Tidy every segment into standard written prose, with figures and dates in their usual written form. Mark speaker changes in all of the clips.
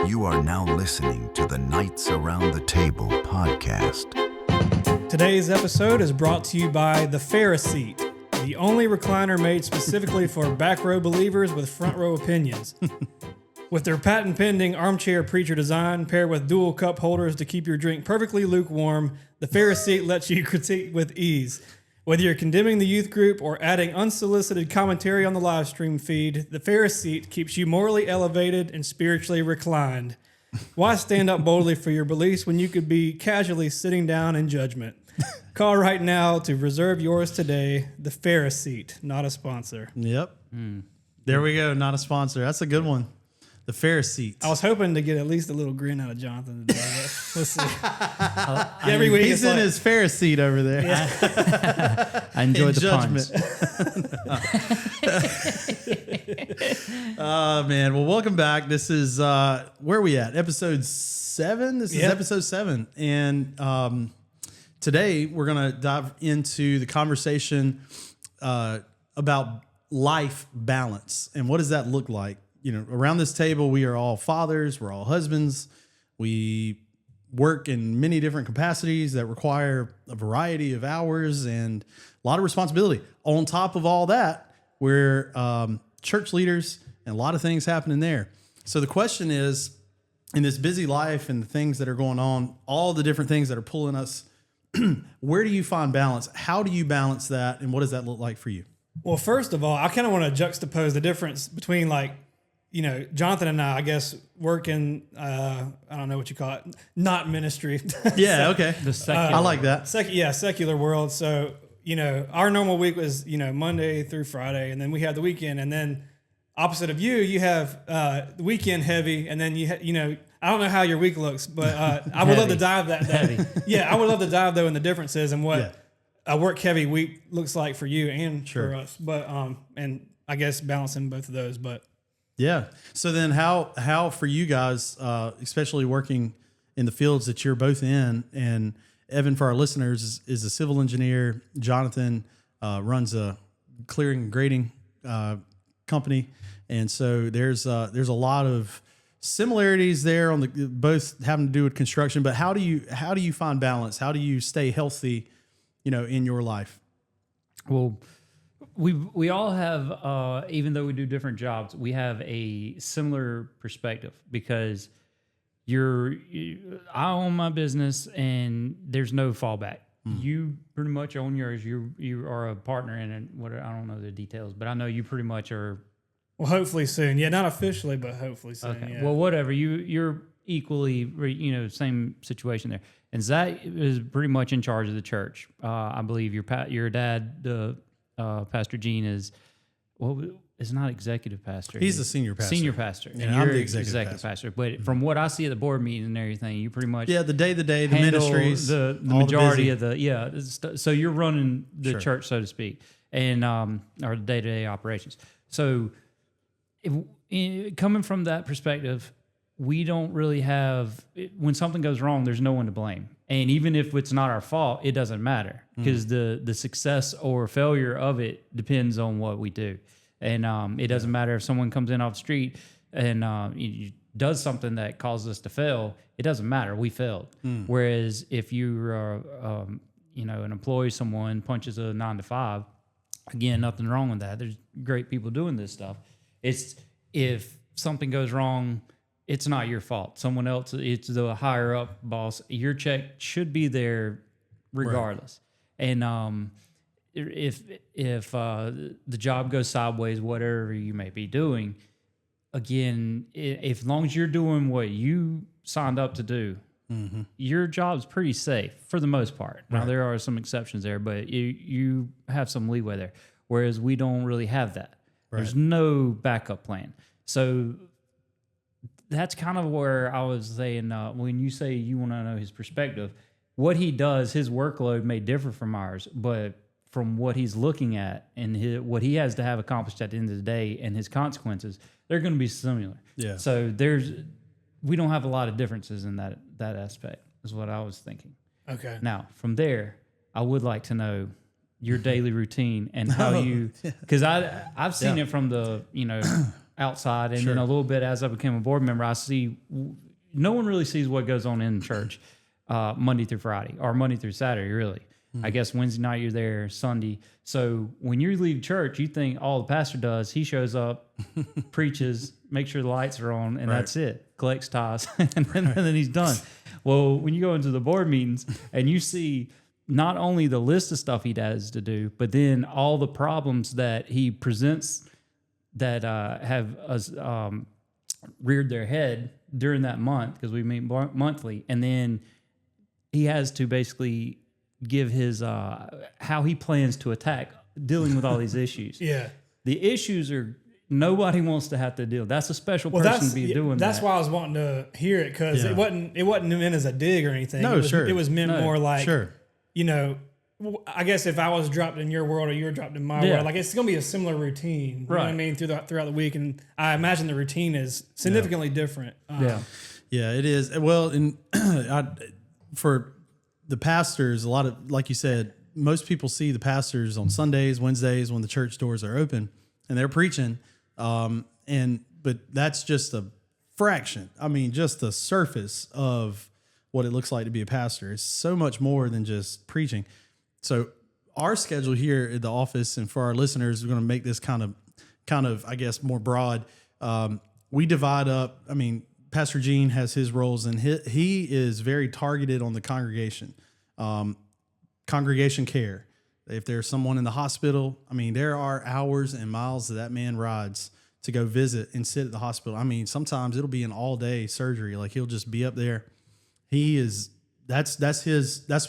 Speaker 1: You are now listening to the Knights Around the Table podcast.
Speaker 2: Today's episode is brought to you by the Ferris Seat, the only recliner made specifically for back row believers with front row opinions. With their patent pending armchair preacher design paired with dual cup holders to keep your drink perfectly lukewarm, the Ferris Seat lets you critique with ease. Whether you're condemning the youth group or adding unsolicited commentary on the live stream feed, the Ferris Seat keeps you morally elevated and spiritually reclined. Why stand up boldly for your beliefs when you could be casually sitting down in judgment? Call right now to reserve yours today. The Ferris Seat, not a sponsor.
Speaker 3: Yep. There we go. Not a sponsor. That's a good one. The Ferris Seat.
Speaker 2: I was hoping to get at least a little grin out of Jonathan today. But let's see. Every week
Speaker 3: He's in his Ferris seat over there.
Speaker 4: I enjoyed the
Speaker 3: judgment.
Speaker 4: puns.
Speaker 3: Oh, man. Well, welcome back. This is, where are we at? Episode 7? This is episode 7. And today we're going to dive into the conversation about life balance. And what does that look like? You know, around this table, we are all fathers, we're all husbands. We work in many different capacities that require a variety of hours and a lot of responsibility. On top of all that, we're church leaders and a lot of things happening there. So the question is, in this busy life and the things that are going on, all the different things that are pulling us, where do you find balance? How do you balance that? And what does that look like for you?
Speaker 2: Well, first of all, I kind of want to juxtapose the difference between Jonathan and I guess, work in, I don't know what you call it, not ministry.
Speaker 3: Yeah, okay.
Speaker 4: The secular.
Speaker 3: I like that.
Speaker 2: Secular world. So, our normal week was, Monday through Friday, and then we have the weekend, and then opposite of you have the weekend heavy, and then I don't know how your week looks, but I would love to dive that. I would love to dive, though, in the differences and what a work heavy week looks like for you and for us. But, and I guess balancing both of those, but.
Speaker 3: Yeah. So then how for you guys, especially working in the fields that you're both in, and Evan, for our listeners, is a civil engineer. Jonathan runs a clearing and grading company. And so there's a lot of similarities there on the both having to do with construction. But how do you find balance? How do you stay healthy, in your life?
Speaker 4: Well, we all have, even though we do different jobs, we have a similar perspective because I own my business and there's no fallback. You pretty much own yours. You are a partner in it. I don't know the details, but I know you pretty much are.
Speaker 2: Well, hopefully soon. Yeah, not officially, but hopefully soon.
Speaker 4: Okay.
Speaker 2: Yeah.
Speaker 4: Well, whatever. You're equally, same situation there. And Zack is pretty much in charge of the church. I believe your dad, Pastor Gene, is not executive pastor.
Speaker 3: He's the senior pastor.
Speaker 4: Senior pastor.
Speaker 3: And
Speaker 4: you're
Speaker 3: I'm the executive pastor.
Speaker 4: But from what I see at the board meeting and everything, you pretty much
Speaker 3: the day-to-day, the
Speaker 4: handle
Speaker 3: ministries,
Speaker 4: the majority of the so you're running the church, so to speak, and or the day-to-day operations. So coming from that perspective, we don't really have, when something goes wrong, there's no one to blame. And even if it's not our fault, it doesn't matter because the success or failure of it depends on what we do. And it doesn't matter if someone comes in off the street and does something that causes us to fail. It doesn't matter. We failed. Whereas if you're, an employee, someone punches a 9 to 5, again, nothing wrong with that. There's great people doing this stuff. It's if something goes wrong, it's not your fault. Someone else, it's the higher up boss. Your check should be there regardless. Right. And if the job goes sideways, whatever you may be doing, again, if as long as you're doing what you signed up to do, your job's pretty safe for the most part. Now, there are some exceptions there, but you have some leeway there, whereas we don't really have that. Right. There's no backup plan. So that's kind of where I was saying, when you say you want to know his perspective, what he does, his workload may differ from ours, but from what he's looking at and what he has to have accomplished at the end of the day and his consequences, they're going to be similar. Yeah. So we don't have a lot of differences in that aspect, is what I was thinking.
Speaker 2: Okay.
Speaker 4: Now, from there, I would like to know your daily routine and how you, because I've seen it from the, outside, and then a little bit as I became a board member, I see no one really sees what goes on in the church Monday through Friday or Monday through Saturday, really. I guess Wednesday night you're there, Sunday. So when you leave church, you think all the pastor does, he shows up, preaches, make sure the lights are on, and that's it. Collects tithes, and then he's done. Well, when you go into the board meetings and you see not only the list of stuff he has to do, but then all the problems that he presents that have reared their head during that month, because we meet monthly, and then he has to basically give his how he plans to attack dealing with all these issues.
Speaker 2: Yeah.
Speaker 4: The issues are nobody wants to have to deal. That's a special person to be doing
Speaker 2: that's
Speaker 4: that.
Speaker 2: why I was wanting to hear it, because it wasn't meant as a dig or anything.
Speaker 3: No,
Speaker 2: it was meant more like,
Speaker 3: sure.
Speaker 2: you know, I guess if I was dropped in your world or you were dropped in my world, like it's going to be a similar routine. You know what I mean? Throughout the week. And I imagine the routine is significantly different.
Speaker 3: Yeah, it is. Well, and for the pastors, a lot of, like you said, most people see the pastors on Sundays, Wednesdays when the church doors are open and they're preaching. But that's just a fraction. I mean, just the surface of what it looks like to be a pastor. It's so much more than just preaching. So our schedule here at the office, and for our listeners, we're going to make this kind of, I guess, more broad. We divide up. I mean, Pastor Gene has his roles, and he is very targeted on the congregation, congregation care. If there's someone in the hospital, I mean, there are hours and miles that man rides to go visit and sit at the hospital. I mean, sometimes it'll be an all-day surgery. Like, he'll just be up there. That's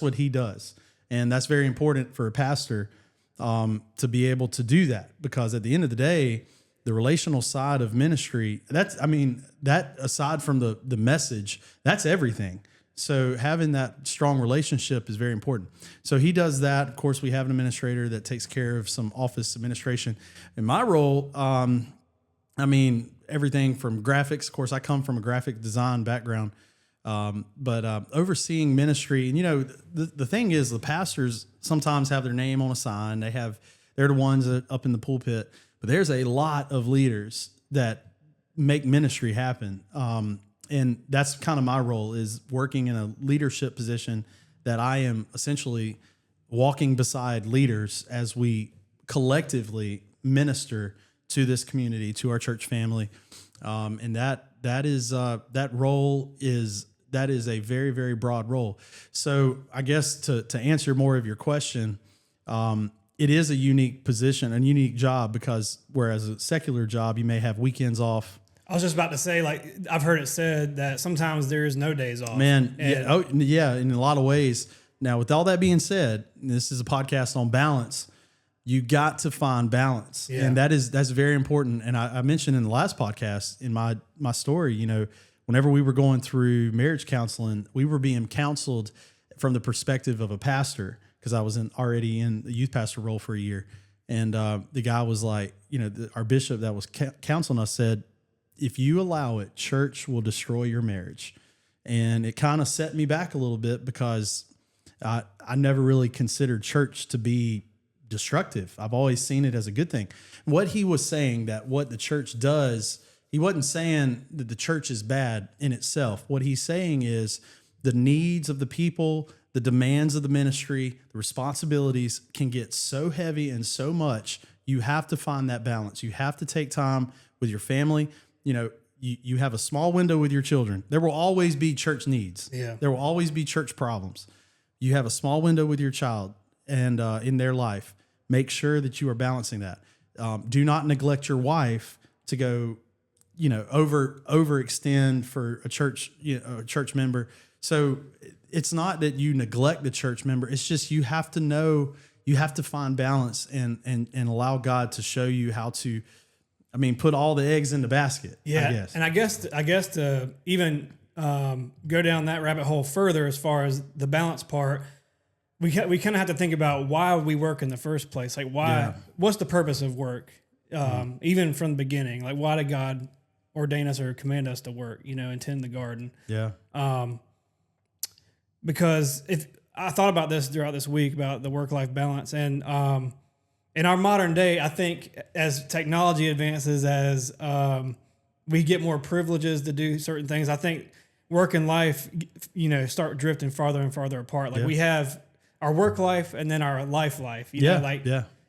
Speaker 3: what he does. And that's very important for a pastor to be able to do that, because at the end of the day, the relational side of ministry, that aside from the message, that's everything. So having that strong relationship is very important. So he does that. Of course, we have an administrator that takes care of some office administration. In my role, everything from graphics. Of course, I come from a graphic design background. But overseeing ministry, and the thing is, the pastors sometimes have their name on a sign. They're the ones that up in the pulpit, but there's a lot of leaders that make ministry happen. And that's kind of my role, is working in a leadership position that I am essentially walking beside leaders as we collectively minister to this community, to our church family. And that role is a very, very broad role. So I guess to answer more of your question, it is a unique position, a unique job, because whereas a secular job, you may have weekends off.
Speaker 2: I was just about to say, like, I've heard it said that sometimes there is no days off.
Speaker 3: Man, in a lot of ways. Now, with all that being said, this is a podcast on balance. You got to find balance, and that's very important. And I mentioned in the last podcast, in my story, whenever we were going through marriage counseling, we were being counseled from the perspective of a pastor, because I was already in the youth pastor role for a year. And the guy was like, our bishop that was counseling us said, if you allow it, church will destroy your marriage. And it kind of set me back a little bit, because I never really considered church to be destructive. I've always seen it as a good thing. What he was saying, that what the church does, he wasn't saying that the church is bad in itself. What he's saying is the needs of the people, the demands of the ministry, the responsibilities can get so heavy and so much. You have to find that balance. You have to take time with your family. You have a small window with your children. There will always be church needs. Yeah. There will always be church problems. You have a small window with your child and in their life. Make sure that you are balancing that. Do not neglect your wife to go, overextend for a church member. So it's not that you neglect the church member. It's just you have to know, you have to find balance and allow God to show you how to, put all the eggs in the basket.
Speaker 2: Yeah,
Speaker 3: I guess.
Speaker 2: And I guess to even go down that rabbit hole further, as far as the balance part, we kind of have to think about why we work in the first place. Like, why? What's the purpose of work? Even from the beginning, like, why did God ordain us or command us to work? And tend the garden. Yeah. Because if I thought about this throughout this week about the work-life balance, and in our modern day, I think as technology advances, as we get more privileges to do certain things, I think work and life, start drifting farther and farther apart. Like we have our work life and then our life.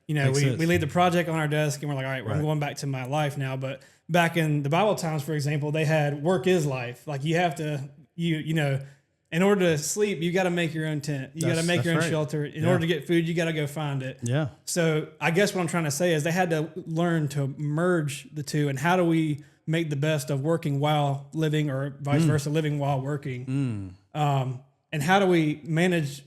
Speaker 2: You know, we leave the project on our desk and we're like, all right, I'm going back to my life now. But back in the Bible times, for example, they had work is life. Like you have to, in order to sleep, you got to make your own tent. You got to make your own shelter. In order to get food, you got to go find it. Yeah. So I guess what I'm trying to say is they had to learn to merge the two. And how do we make the best of working while living, or vice versa, living while working? And how do we manage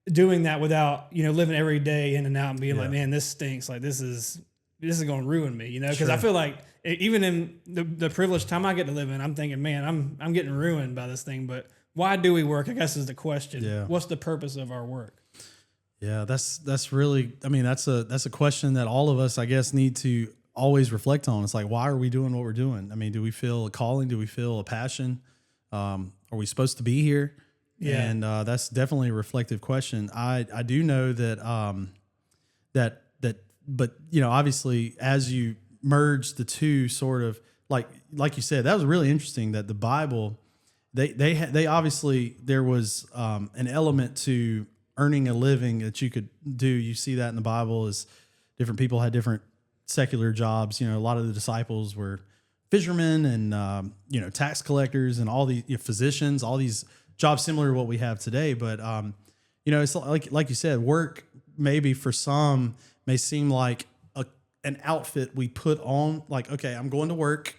Speaker 2: doing that without, living every day in and out and being like, man, this stinks. Like this is going to ruin me, because I feel like even in the privileged time I get to live in, I'm thinking, man, I'm getting ruined by this thing. But why do we work? I guess is the question. Yeah. What's the purpose of our work?
Speaker 3: Yeah, that's really, that's a question that all of us, I guess, need to always reflect on. It's like, why are we doing what we're doing? Do we feel a calling? Do we feel a passion? Are we supposed to be here? Yeah. And that's definitely a reflective question. I do know that but obviously as you merge the two, sort of like you said, that was really interesting that the Bible, they obviously, there was an element to earning a living that you could do. You see that in the Bible, is different people had different secular jobs. A lot of the disciples were fishermen and tax collectors and all these physicians, all these jobs similar to what we have today. But it's like you said, work maybe for some may seem like an outfit we put on. Like, okay, I'm going to work,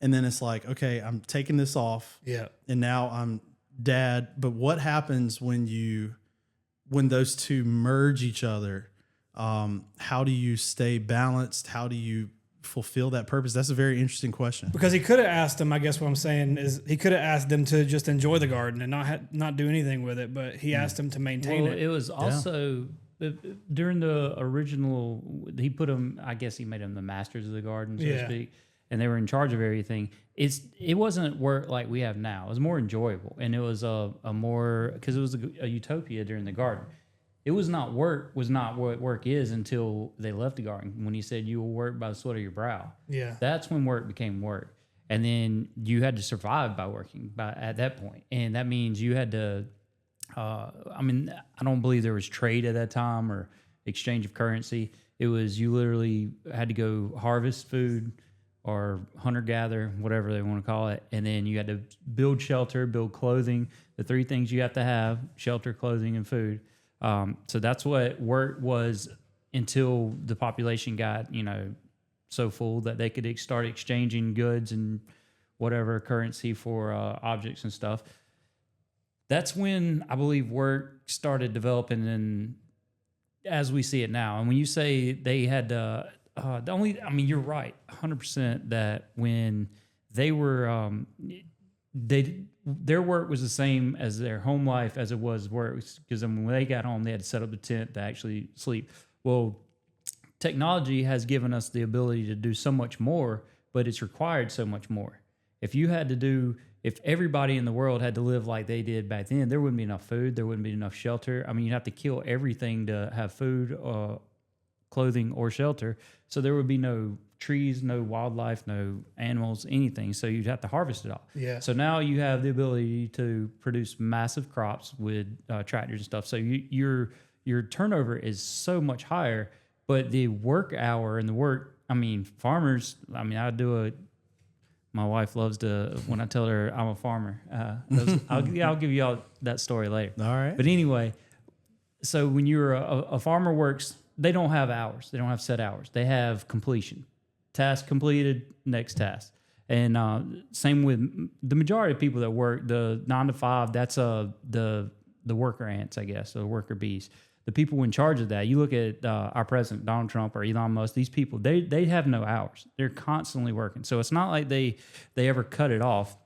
Speaker 3: and then it's like, okay, I'm taking this off. Yeah. And now I'm dad. But what happens when those two merge each other? How do you stay balanced? How do you fulfill that purpose? That's a very interesting question.
Speaker 2: Because he could have asked them, I guess what I'm saying is he could have asked them to just enjoy the garden and not do anything with it, but he asked them to maintain it.
Speaker 4: It was also during the original, he put them, I guess he made them the masters of the garden, so to speak, and they were in charge of everything. It wasn't work like we have now. It was more enjoyable, and it was a more, because it was a utopia during the garden. It was not what work is until they left the garden. When he said, you will work by the sweat of your brow. Yeah. That's when work became work. And then you had to survive by working at that point. And that means you had to, I don't believe there was trade at that time or exchange of currency. It was, you literally had to go harvest food or hunter-gatherer, whatever they want to call it. And then you had to build shelter, build clothing, the three things you have to have: shelter, clothing, and food. So that's what work was until the population got, so full that they could start exchanging goods and whatever currency for objects and stuff. That's when I believe work started developing, and as we see it now. And when you say they had you're right, 100% that when they were, their work was the same as their home life as it was work, because when they got home, they had to set up the tent to actually sleep. Well, technology has given us the ability to do so much more, but it's required so much more. If everybody in the world had to live like they did back then, there wouldn't be enough food, there wouldn't be enough shelter. You'd have to kill everything to have food, clothing, or shelter. So there would be no trees, no wildlife, no animals, anything. So you'd have to harvest it all. Yeah. So now you have the ability to produce massive crops with tractors and stuff. So your turnover is so much higher, but the work hour and the work, farmers, my wife loves to, when I tell her I'm a farmer, I'll give you all that story later. All right. But anyway, so when you're a farmer works, they don't have hours. They don't have set hours. They have completion. Task completed, next task. And same with the majority of people that work, the 9 to 5, that's the worker ants, I guess, the worker bees. The people in charge of that, you look at our president, Donald Trump or Elon Musk, these people, they have no hours. They're constantly working. So it's not like they ever cut it off.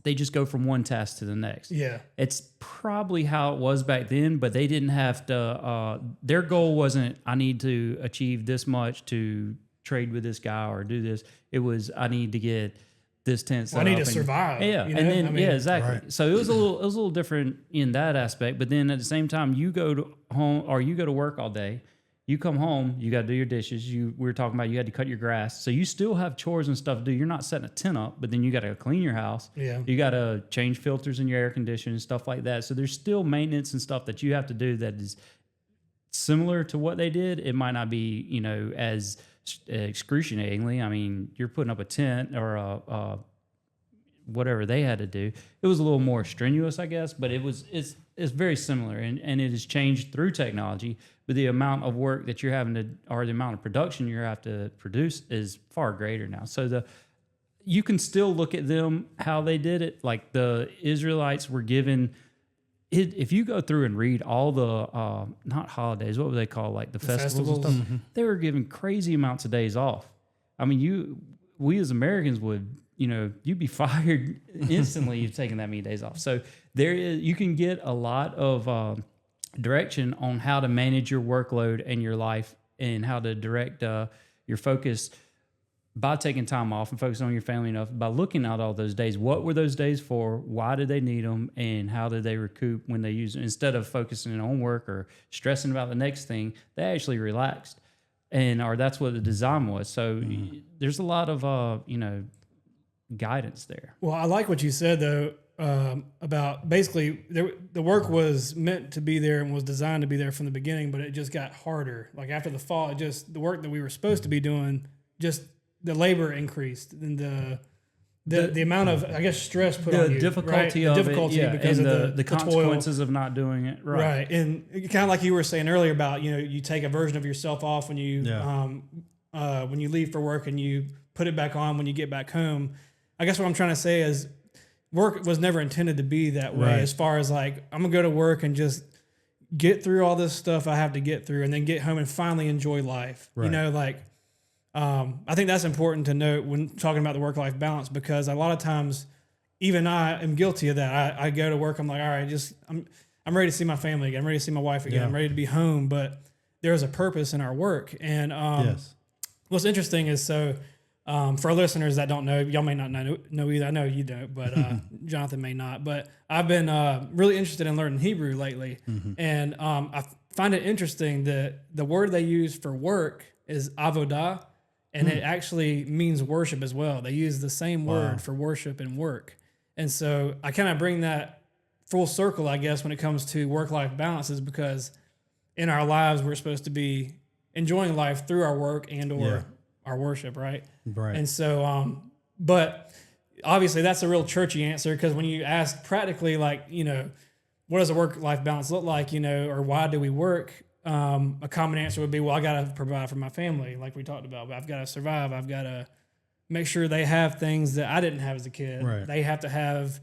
Speaker 4: They just go from one task to the next. Yeah. It's probably how it was back then, but they didn't have to, their goal wasn't, I need to achieve this much to trade with this guy or do this. It was, I need to get this tent set
Speaker 2: I need to survive.
Speaker 4: Yeah. And then, exactly. Right. So it was a little different in that aspect, but then at the same time, you go to home or you go to work all day You come home, you got to do your dishes. We were talking about you had to cut your grass. So you still have chores and stuff to do. You're not setting a tent up, but then you got to clean your house.
Speaker 2: Yeah.
Speaker 4: You got to change filters in your air conditioning and stuff like that. So there's still maintenance and stuff that you have to do that is similar to what they did. It might not be, as excruciatingly. I mean, you're putting up a tent or whatever they had to do. It was a little more strenuous, I guess, but it's very similar, and it has changed through technology. But the amount of work that you're having to, or the amount of production you have to produce, is far greater now. So you can still look at them how they did it. Like the Israelites were given. If you go through and read all the not holidays, what would they call, like the festivals and stuff? They were given crazy amounts of days off. I mean, we as Americans would, you'd be fired instantly. You've taken that many days off. So you can get a lot of direction on how to manage your workload and your life, and how to direct your focus by taking time off and focusing on your family enough, by looking at all those days. What were those days for? Why did they need them? And how did they recoup when they used them? Instead of focusing on work or stressing about the next thing, they actually relaxed. Or that's what the design was. So there's a lot of, guidance there.
Speaker 2: Well, I like what you said, though, about basically the work was meant to be there and was designed to be there from the beginning, but it just got harder. Like after the fall, the work that we were supposed to be doing, just the labor increased, and the amount of, I guess, stress put on you.
Speaker 4: Difficulty
Speaker 2: right?
Speaker 4: of
Speaker 2: the difficulty
Speaker 4: it, yeah,
Speaker 2: because
Speaker 4: and
Speaker 2: of
Speaker 4: the consequences of not doing it.
Speaker 2: Right. And kind of like you were saying earlier about, you take a version of yourself off when you leave for work, and you put it back on when you get back home. I guess what I'm trying to say is work was never intended to be that way, as far as like, I'm going to go to work and just get through all this stuff I have to get through, and then get home and finally enjoy life. Right. I think that's important to note when talking about the work-life balance, because a lot of times, even I am guilty of that. I go to work, I'm like, all right, I'm ready to see my family again. I'm ready to see my wife again. I'm ready to be home, but there's a purpose in our work. And what's interesting is, for our listeners that don't know, y'all may not know either. I know you don't, but Jonathan may not. But I've been really interested in learning Hebrew lately, and I find it interesting that the word they use for work is avodah, and it actually means worship as well. They use the same word for worship and work. And so I kind of bring that full circle, I guess, when it comes to work-life balances, because in our lives, we're supposed to be enjoying life through our work and or our worship, right?
Speaker 3: Right.
Speaker 2: And so, but obviously that's a real churchy answer, because when you ask practically, like, what does a work-life balance look like, or why do we work? A common answer would be, well, I got to provide for my family, like we talked about. I've got to survive. I've got to make sure they have things that I didn't have as a kid.
Speaker 3: Right.
Speaker 2: They have to have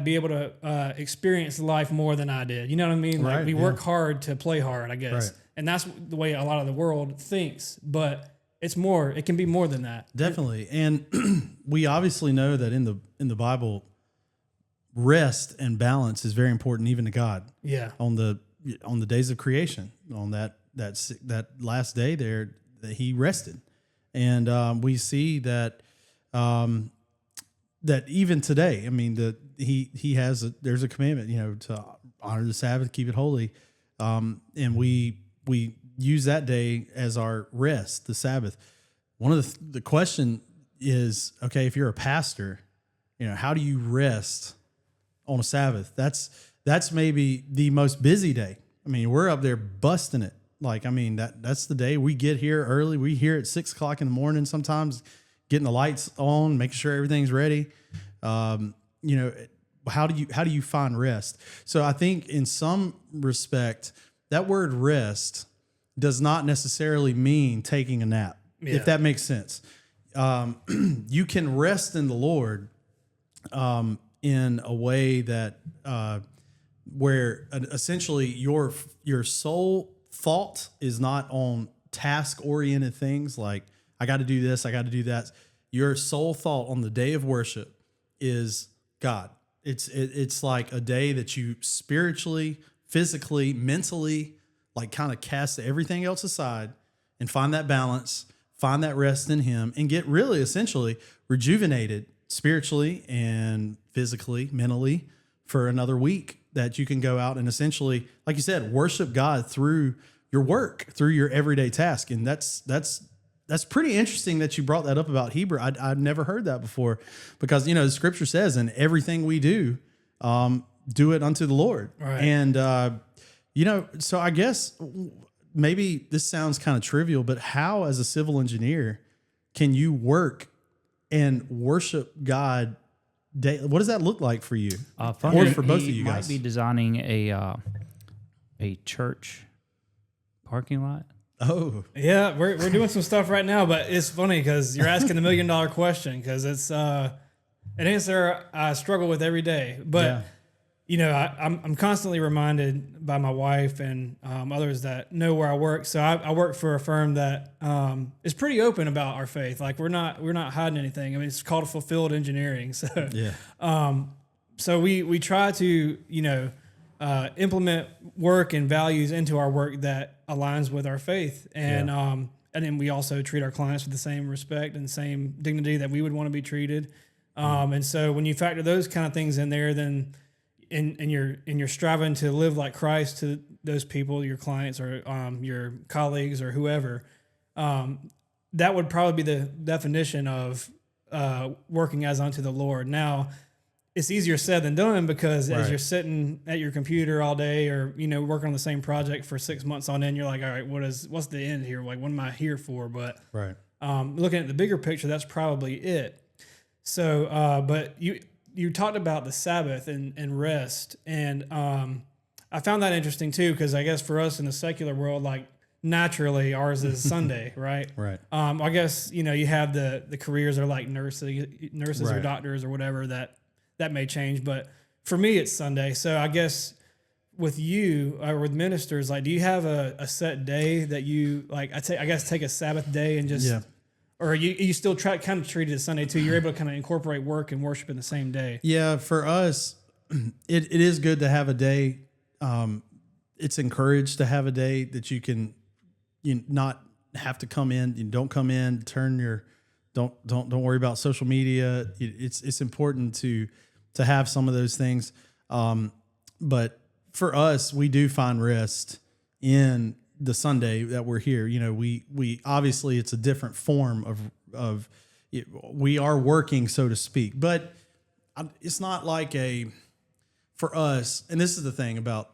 Speaker 2: be able to experience life more than I did. You know what I mean? Like we work hard to play hard, I guess. Right. And that's the way a lot of the world thinks, but it's more. It can be more than that.
Speaker 3: Definitely. And we obviously know that in the Bible, rest and balance is very important, even to God.
Speaker 2: Yeah.
Speaker 3: On the days of creation, on that last day there, that He rested, and we see that that even today, I mean, He has there's a commandment, to honor the Sabbath, keep it holy, and we use that day as our rest, the Sabbath. One of the question is, okay, if you're a pastor, how do you rest on a Sabbath? That's maybe the most busy day. I mean, we're up there busting it. Like, I mean, that's the day we get here early. We here at 6 o'clock in the morning, sometimes getting the lights on, making sure everything's ready. How do you find rest? So I think in some respect, that word rest does not necessarily mean taking a nap, if that makes sense. You can rest in the Lord in a way that where essentially your sole thought is not on task-oriented things like, I got to do this, I got to do that. Your sole thought on the day of worship is God. It's like a day that you spiritually, physically, mentally, like kind of cast everything else aside and find that balance, find that rest in Him, and get really essentially rejuvenated spiritually and physically, mentally for another week that you can go out and essentially, like you said, worship God through your work, through your everyday task. And that's pretty interesting that you brought that up about Hebrew. I'd never heard that before, because, the scripture says, in everything we do, do it unto the Lord.
Speaker 2: Right.
Speaker 3: And, so I guess maybe this sounds kind of trivial, but how, as a civil engineer, can you work and worship God daily? What does that look like for you? Or for both of you guys?
Speaker 4: Might be designing a church parking lot.
Speaker 3: Oh,
Speaker 2: Yeah, we're doing some stuff right now, but it's funny because you're asking the $1 million question, because it's an answer I struggle with every day. But I'm constantly reminded by my wife and others that know where I work. So I work for a firm that is pretty open about our faith. Like we're not hiding anything. I mean, it's called Fulfilled Engineering. So so we try to implement work and values into our work that aligns with our faith, and then we also treat our clients with the same respect and same dignity that we would want to be treated. And so when you factor those kind of things in there, then and you're striving to live like Christ to those people, your clients or your colleagues or whoever, that would probably be the definition of working as unto the Lord. Now, it's easier said than done, because as you're sitting at your computer all day, or working on the same project for 6 months on end, you're like, all right, what's the end here? Like, what am I here for? But looking at the bigger picture, that's probably it. So, but you talked about the Sabbath and rest, and I found that interesting too, because I guess for us in the secular world, like naturally ours is Sunday, right?
Speaker 3: Right.
Speaker 2: I guess you have the careers are like nurses or doctors or whatever that may change, but for me it's Sunday. So I guess with you or with ministers, like, do you have a set day that you like? I guess take a Sabbath day and just. Or you still kind of treat it as Sunday too? You're able to kind of incorporate work and worship in the same day. Yeah,
Speaker 3: for us, it is good to have a day. It's encouraged to have a day that you can not have to come in. You don't come in, don't worry about social media. It's important to have some of those things. But for us, we do find rest in the Sunday that we're here. We obviously it's a different form of we are working, so to speak, but it's not like for us. And this is the thing about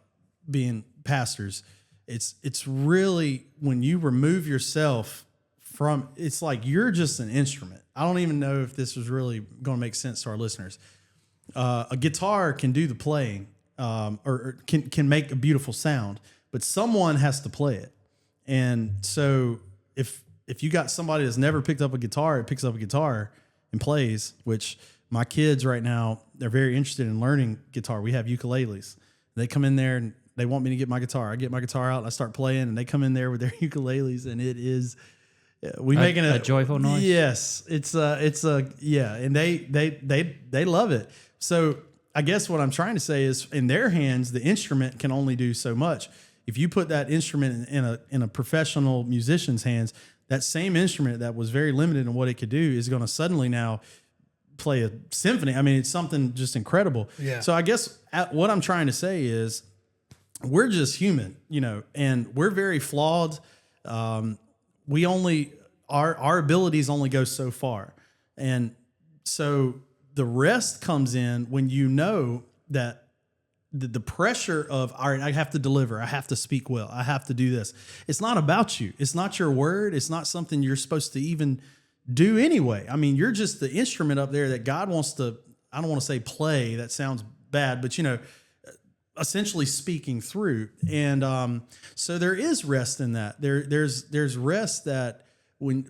Speaker 3: being pastors. It's really when you remove yourself from, it's like you're just an instrument. I don't even know if this is really going to make sense to our listeners. A guitar can do the playing, or can make a beautiful sound, but someone has to play it. And so if you got somebody that's never picked up a guitar, it picks up a guitar and plays, which my kids right now, they're very interested in learning guitar. We have ukuleles. They come in there and they want me to get my guitar. I get my guitar out and I start playing, and they come in there with their ukuleles, and it is making
Speaker 4: a joyful noise.
Speaker 3: Yes, it's and they love it. So I guess what I'm trying to say is, in their hands, the instrument can only do so much. If you put that instrument in a professional musician's hands, that same instrument that was very limited in what it could do is going to suddenly now play a symphony. I mean, it's something just incredible. Yeah. So I guess what I'm trying to say is, we're just human, and we're very flawed. We only our abilities only go so far, and so the rest comes in when you know that the pressure of, all right, I have to deliver, I have to speak well, I have to do this. It's not about you. It's not your word. It's not something you're supposed to even do anyway. I mean, you're just the instrument up there that God wants to, I don't want to say play, that sounds bad, but essentially speaking through. And so there is rest in that. There's rest that when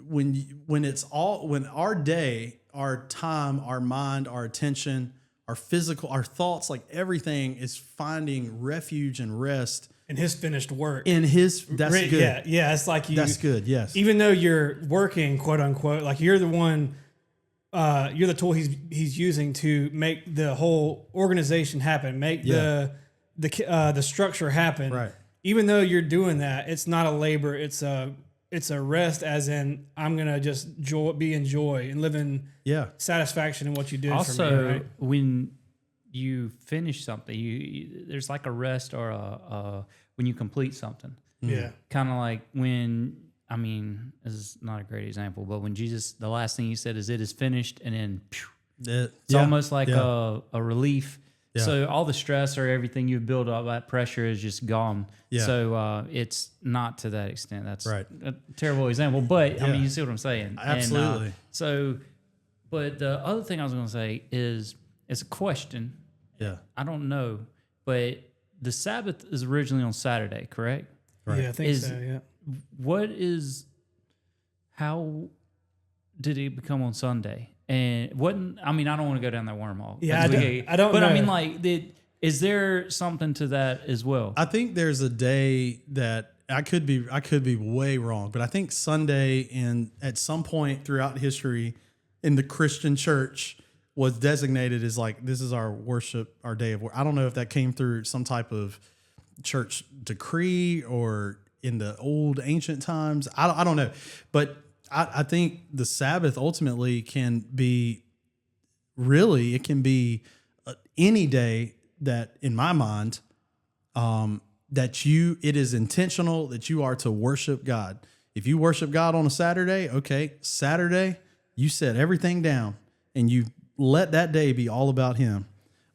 Speaker 3: our day, our time, our mind, our attention, our physical, our thoughts, like everything is finding refuge and rest
Speaker 2: in His finished work.
Speaker 3: That's good.
Speaker 2: Yeah. It's like
Speaker 3: that's good. Yes.
Speaker 2: Even though you're working, quote unquote, like you're the one, you're the tool He's using to make the whole organization happen, make the structure happen.
Speaker 3: Right.
Speaker 2: Even though you're doing that, it's not a labor. It's a rest, as in I'm gonna just be in joy and live in satisfaction in what you did.
Speaker 4: Also,
Speaker 2: for me, right?
Speaker 4: when you finish something, there's like a rest or a when you complete something.
Speaker 2: Yeah.
Speaker 4: Kind of like when, I mean, this is not a great example, but when Jesus, the last thing he said is, "It is finished," and then it's almost like a relief.
Speaker 3: Yeah.
Speaker 4: So all the stress or everything you build up, that pressure is just gone.
Speaker 3: Yeah.
Speaker 4: So it's not to that extent. That's
Speaker 3: Right.
Speaker 4: a terrible example, but I
Speaker 3: Yeah.
Speaker 4: mean, you see what I'm saying.
Speaker 3: Absolutely.
Speaker 4: And, but the other thing I was going to say is, it's a question.
Speaker 3: Yeah.
Speaker 4: I don't know, but the Sabbath is originally on Saturday, correct?
Speaker 3: Right.
Speaker 2: Yeah, I think
Speaker 4: Is-
Speaker 2: so. Yeah.
Speaker 4: How did it become on Sunday? And I mean, I don't want to go down that wormhole.
Speaker 2: Yeah,
Speaker 4: That's
Speaker 2: I don't
Speaker 4: But I
Speaker 2: know.
Speaker 4: mean, like, is there something to that as well?
Speaker 3: I think there's a day that I could be way wrong, but I think Sunday at some point throughout history in the Christian church was designated as like, this is our worship, our day of work. I don't know if that came through some type of church decree or in the old ancient times. I don't know, but I think the Sabbath ultimately can be any day that, in my mind, it is intentional that you are to worship God. If you worship God on a Saturday, okay, Saturday, you set everything down and you let that day be all about Him.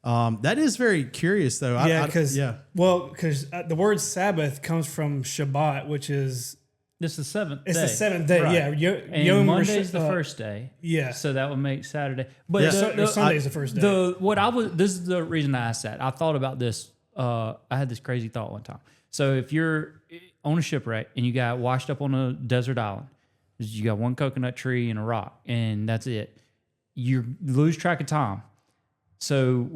Speaker 3: That is very curious, though.
Speaker 2: Yeah, because the word Sabbath comes from Shabbat, which is
Speaker 4: This is the seventh day.
Speaker 2: it's the seventh day.
Speaker 4: Right.
Speaker 2: Yeah,
Speaker 4: And
Speaker 2: Yom
Speaker 4: Monday's
Speaker 2: Rish-
Speaker 4: the first day.
Speaker 2: Yeah.
Speaker 4: So that would make Saturday. But
Speaker 3: Yeah.
Speaker 2: Sunday's the first day.
Speaker 4: This is the reason I asked that. I thought about this. I had this crazy thought one time. So if you're on a shipwreck and you got washed up on a desert island, you got one coconut tree and a rock, and that's it. You lose track of time. So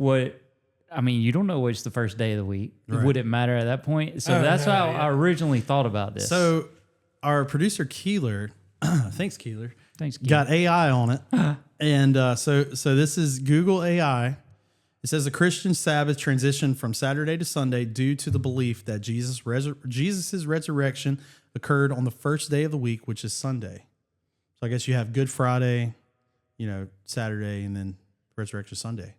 Speaker 4: you don't know which the first day of the week.
Speaker 3: Right.
Speaker 4: Would it matter at that point? So
Speaker 2: Oh,
Speaker 4: that's
Speaker 2: no,
Speaker 4: how
Speaker 2: yeah.
Speaker 4: I originally thought about this.
Speaker 3: So our producer Keeler, thanks Keeler,
Speaker 4: Thanks, Keith.
Speaker 3: got AI on it, and so this is Google AI. It says the Christian Sabbath transitioned from Saturday to Sunday due to the belief that Jesus's resurrection occurred on the first day of the week, which is Sunday. So I guess you have Good Friday, Saturday, and then Resurrection Sunday.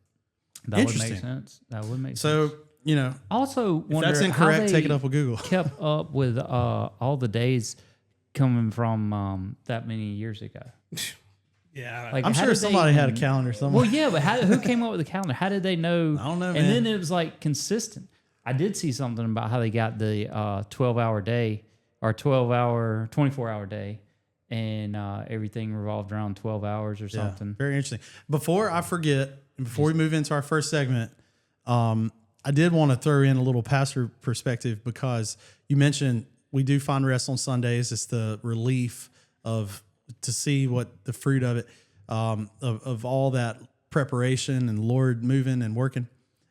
Speaker 4: That would
Speaker 3: Interesting.
Speaker 4: make sense. That would make sense.
Speaker 3: So
Speaker 4: Also,
Speaker 3: if
Speaker 4: wonder
Speaker 3: that's
Speaker 4: how
Speaker 3: incorrect,
Speaker 4: they
Speaker 3: take it up with Google.
Speaker 4: kept up with all the days coming from that many years ago.
Speaker 2: yeah.
Speaker 4: Like,
Speaker 3: I'm
Speaker 4: how
Speaker 3: sure
Speaker 4: did they
Speaker 3: somebody had a
Speaker 4: even-
Speaker 3: calendar somewhere.
Speaker 4: Well, yeah, but who came up with the calendar? How did they know?
Speaker 3: I don't know,
Speaker 4: And
Speaker 3: man.
Speaker 4: then it was like consistent. I did see something about how they got the 12-hour day or 24-hour day, and everything revolved around 12 hours or something.
Speaker 3: Very interesting. Before I forget, and before we move into our first segment, I did want to throw in a little pastor perspective because you mentioned we do find rest on Sundays. It's the relief to see what the fruit of it, of all that preparation and Lord moving and working.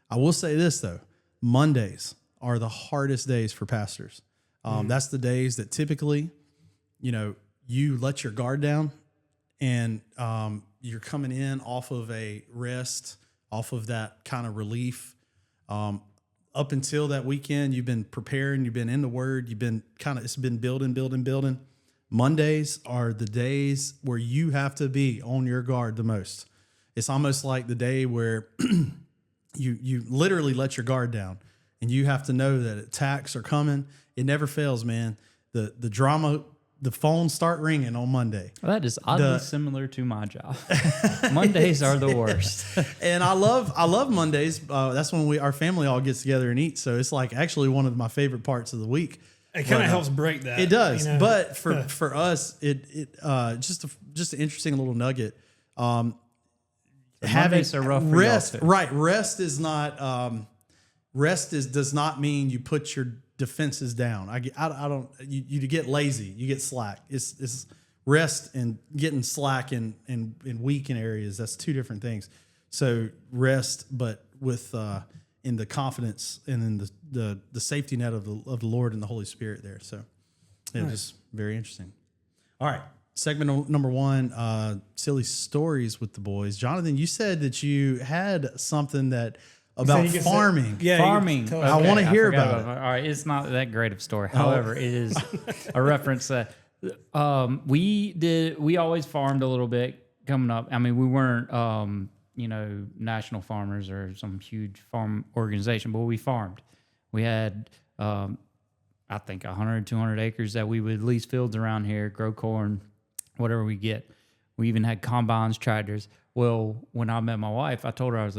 Speaker 3: I will say this though, Mondays are the hardest days for pastors. That's the days that typically, you let your guard down and you're coming in off of a rest, off of that kind of relief. Up until that weekend, you've been preparing, you've been in the Word, it's been building. Mondays are the days where you have to be on your guard the most. It's almost like the day where you literally let your guard down, and you have to know that attacks are coming. It never fails, man. The drama. The phones start ringing on Monday.
Speaker 4: Well, that is oddly similar to my job. Mondays are the worst.
Speaker 3: And I love Mondays. That's when our family all gets together and eats. So it's like actually one of my favorite parts of the week.
Speaker 2: It kind of helps break that.
Speaker 3: It does. But for us, it just an interesting little nugget.
Speaker 4: Mondays are rough for
Speaker 3: rest,
Speaker 4: y'all too.
Speaker 3: right? Rest does not mean you put your defenses down. I don't. You get lazy. You get slack. It's rest and getting slack and weak in areas. That's two different things. So rest, but with in the confidence and in the safety net of the Lord and the Holy Spirit there. So it was very interesting. All right. Segment number 1, silly stories with the boys. Jonathan, you said that you had something about
Speaker 2: you could say-
Speaker 3: farming.
Speaker 2: Yeah,
Speaker 4: Farming.
Speaker 2: tell
Speaker 3: I
Speaker 2: us.
Speaker 3: want to
Speaker 4: I
Speaker 3: hear
Speaker 4: forgot
Speaker 3: about it.
Speaker 4: All right, it's not that great of a story. However, it is a reference that we always farmed a little bit coming up. I mean, we weren't National Farmers or some huge farm organization, but we farmed. We had, I think 100, 200 acres that we would lease fields around here, grow corn, whatever we get. We even had combines, tractors. Well, when I met my wife, I told her I was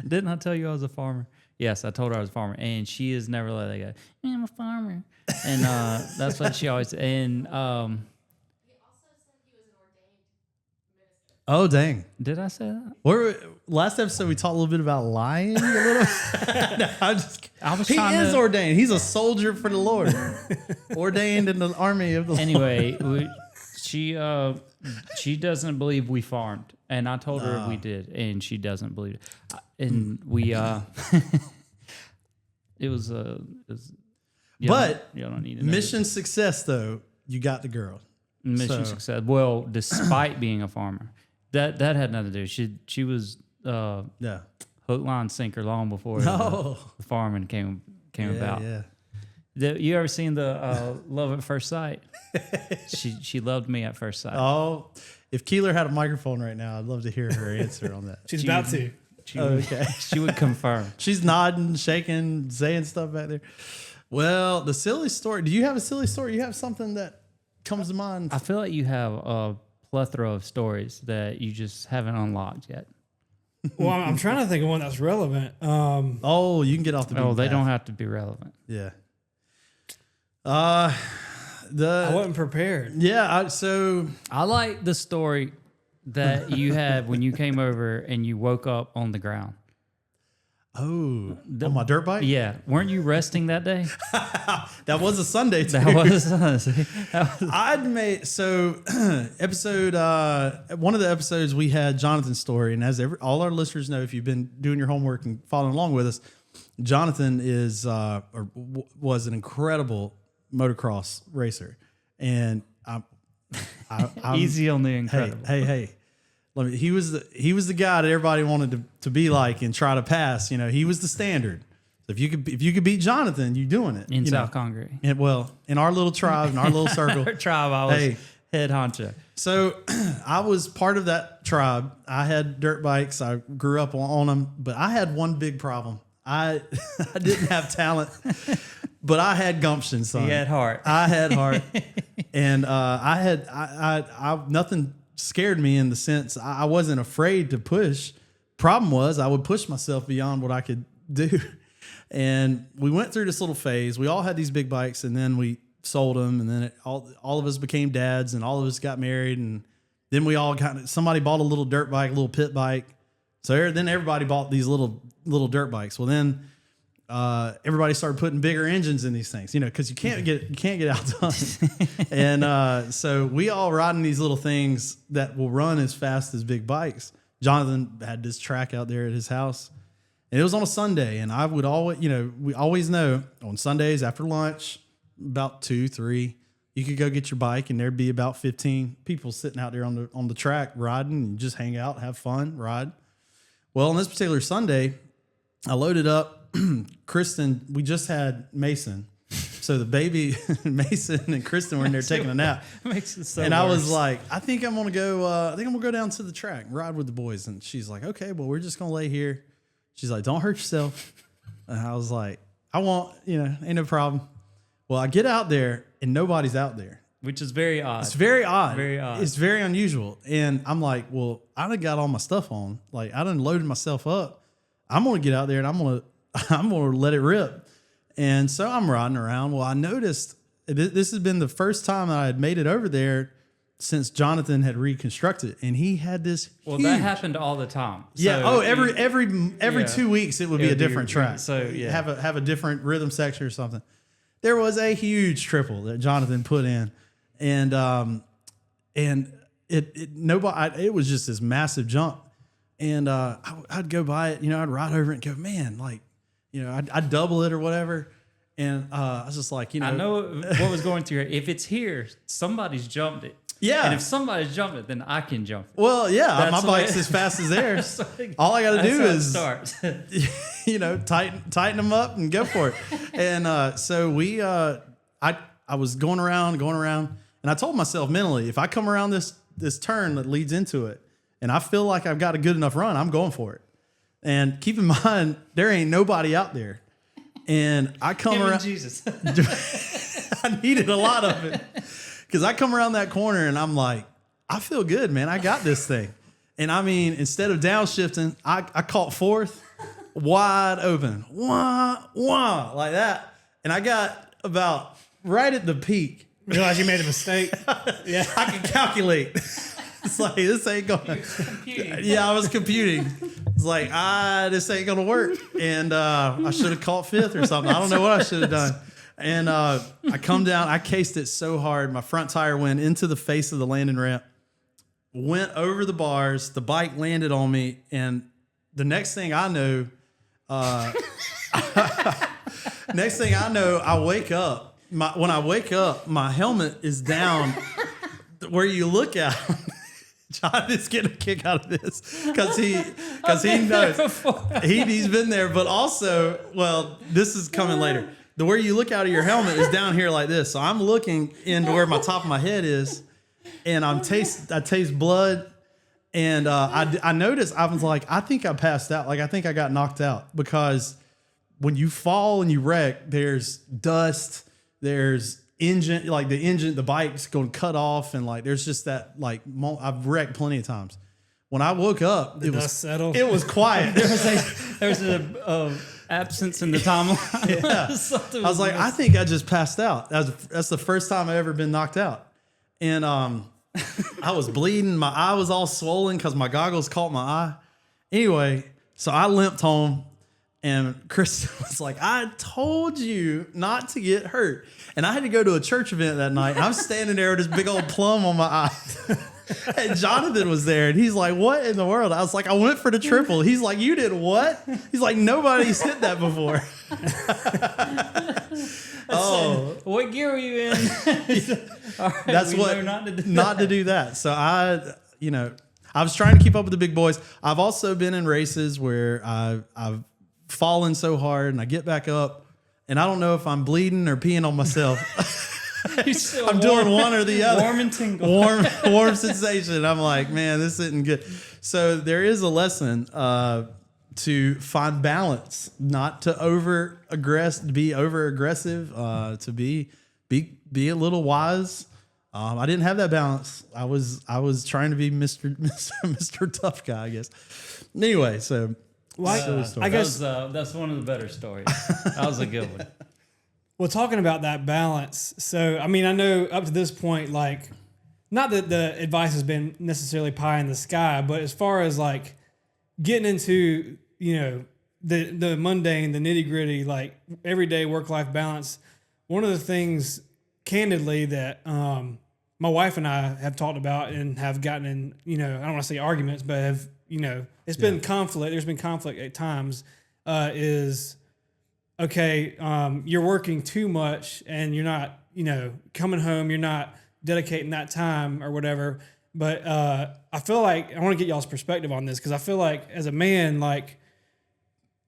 Speaker 4: didn't I tell you I was a farmer? Yes, I told her I was a farmer, and she has never let that go. I'm a farmer, and that's what she always. And
Speaker 3: Oh, dang.
Speaker 4: did I say that?
Speaker 3: Last episode, we talked a little bit about lying a little. No, he is ordained. He's a soldier for the Lord. Ordained in the army of the Lord.
Speaker 4: Anyway, she doesn't believe we farmed, and I told her we did, and she doesn't believe it. And we, it was
Speaker 3: but
Speaker 4: you don't need to know
Speaker 3: mission success, though, you got the girl.
Speaker 4: mission success. Well, despite being a farmer, that had nothing to do. She was hook, line, sinker long before the farming came about.
Speaker 3: Yeah.
Speaker 4: You ever seen the Love at First Sight? She loved me at first sight.
Speaker 3: Oh, if Keeler had a microphone right now, I'd love to hear her answer on that.
Speaker 2: She's about to.
Speaker 4: She would confirm.
Speaker 3: She's nodding, shaking, saying stuff back there. Well, the silly story. Do you have a silly story? You have something that comes to mind?
Speaker 4: I feel like you have a plethora of stories that you just haven't unlocked yet.
Speaker 2: Well, I'm trying to think of one that's relevant.
Speaker 3: You can get off the beaten
Speaker 4: Oh, they
Speaker 3: path.
Speaker 4: don't have to be relevant.
Speaker 3: Yeah.
Speaker 2: I wasn't prepared.
Speaker 3: Yeah.
Speaker 4: I like the story that you had when you came over and you woke up on the ground.
Speaker 3: On my dirt bike?
Speaker 4: Yeah. Weren't you resting that day?
Speaker 3: That was a Sunday too.
Speaker 4: That was
Speaker 3: I'd made episode one of the episodes we had Jonathan's story, and as all our listeners know, if you've been doing your homework and following along with us, Jonathan was an incredible motocross racer, and I'm
Speaker 4: easy on the incredible.
Speaker 3: Hey. He was the guy that everybody wanted to be like and try to pass. He was the standard. So if you could beat Jonathan, you're doing it
Speaker 4: In South Congaree.
Speaker 3: And in our little tribe, in our little circle,
Speaker 4: Our tribe, I was head honcho.
Speaker 3: So I was part of that tribe. I had dirt bikes. I grew up on them, but I had one big problem. I didn't have talent, but I had gumption, son.
Speaker 4: You had heart.
Speaker 3: I had heart, and nothing scared me in the sense I wasn't afraid to push. Problem was I would push myself beyond what I could do. And we went through this little phase. We all had these big bikes, and then we sold them, and then all of us became dads, and all of us got married, and then we all somebody bought a little dirt bike, a little pit bike. So then everybody bought these little dirt bikes. Well, then everybody started putting bigger engines in these things, because you can't get outdone. And so we all riding these little things that will run as fast as big bikes. Jonathan had this track out there at his house, and it was on a Sunday. And I would always, we always know on Sundays after lunch, about 2-3, you could go get your bike, and there'd be about 15 people sitting out there on the track riding, and just hang out, have fun, ride. Well, on this particular Sunday, I loaded up. Kristen, we just had Mason. So the baby, Mason and Kristen were in there taking a nap.
Speaker 4: Makes it so
Speaker 3: and I was
Speaker 4: worse.
Speaker 3: like, I think I'm gonna go down to the track and ride with the boys. And she's like, okay, well, we're just gonna lay here. She's like, don't hurt yourself. And I was like, I won't, ain't no problem. Well, I get out there and nobody's out there.
Speaker 4: Which is very odd.
Speaker 3: It's very odd.
Speaker 4: Very odd.
Speaker 3: It's very unusual. And I'm like, well, I done got all my stuff on. Like, I done loaded myself up. I'm gonna get out there and I'm gonna let it rip. And so I'm riding around. Well, I noticed this has been the first time that I had made it over there since Jonathan had reconstructed, and he had this.
Speaker 4: Well,
Speaker 3: huge,
Speaker 4: that happened all the time.
Speaker 3: Yeah.
Speaker 4: So
Speaker 3: Every 2 weeks it would be a different track.
Speaker 4: So yeah,
Speaker 3: have a different rhythm section or something. There was a huge triple that Jonathan put in, and it was just this massive jump. And I'd go by it, I'd ride over it and go, man, like, I'd double it or whatever. And I was just like,
Speaker 4: I know what was going through here. If it's here, somebody's jumped it.
Speaker 3: Yeah.
Speaker 4: And if somebody's jumped it, then I can jump it.
Speaker 3: Well, yeah,
Speaker 4: That's
Speaker 3: my
Speaker 4: the
Speaker 3: bike's
Speaker 4: way-
Speaker 3: as fast as theirs. All I got to do is
Speaker 4: start.
Speaker 3: tighten them up and go for it. And so I was going around, and I told myself mentally, if I come around this turn that leads into it, and I feel like I've got a good enough run, I'm going for it. And keep in mind, there ain't nobody out there. And I come
Speaker 4: Him and
Speaker 3: around.
Speaker 4: Jesus.
Speaker 3: I needed a lot of it because I come around that corner and I'm like, I feel good, man. I got this thing. And I mean, instead of downshifting, I caught fourth, wide open, wah, wah, like that. And I got about right at the peak.
Speaker 2: Realize you made a mistake. Yeah.
Speaker 3: I can calculate. It's like, this ain't gonna. Yeah, I was computing. It's like, this ain't gonna work. And I should have caught fifth or something. I don't know what I should have done. And I come down, I cased it so hard. My front tire went into the face of the landing ramp, went over the bars. The bike landed on me. And the next thing I know, I wake up. When I wake up, my helmet is down where you look at him. John is getting a kick out of this because he knows he's been there, but also, well, this is coming later. The where you look out of your helmet is down here like this. So I'm looking into where my top of my head is, and I taste blood, and I noticed, I was like, I think I passed out. Like, I think I got knocked out because when you fall and you wreck, there's dust, there's the bike's going to cut off, and like there's just that I've wrecked plenty of times. When I woke up, it was settled. It was quiet.
Speaker 4: there was a absence in the timeline.
Speaker 3: Yeah. I was like, I think I just passed out. That's the first time I ever been knocked out, and I was bleeding. My eye was all swollen because my goggles caught my eye. Anyway, so I limped home. And Chris was like, I told you not to get hurt. And I had to go to a church event that night. And I'm standing there with this big old plum on my eye. And Jonathan was there. And he's like, what in the world? I was like, I went for the triple. He's like, you did what? He's like, nobody's hit that before.
Speaker 4: Oh, what gear were you in? Right,
Speaker 3: that's what, not to do that. So I was trying to keep up with the big boys. I've also been in races where I've fallen so hard and I get back up and I don't know if I'm bleeding or peeing on myself. I'm doing one or the other.
Speaker 4: Warm and tingle.
Speaker 3: Warm sensation. I'm like, man, this isn't good. So there is a lesson to find balance, not to be over aggressive, to be a little wise. I didn't have that balance. I was trying to be Mr. Tough Guy, I guess. Anyway, so.
Speaker 2: I guess
Speaker 4: that's one of the better stories. That was a good one.
Speaker 2: Well, talking about that balance, so I mean, I know up to this point, like, not that the advice has been necessarily pie in the sky, but as far as like getting into the mundane, the nitty gritty, like everyday work life balance, one of the things, candidly, that my wife and I have talked about and have gotten in, I don't want to say arguments, but have it's been conflict. There's been conflict at times. Is okay. You're working too much, and you're not, coming home. You're not dedicating that time or whatever. But I feel like I want to get y'all's perspective on this because I feel like as a man, like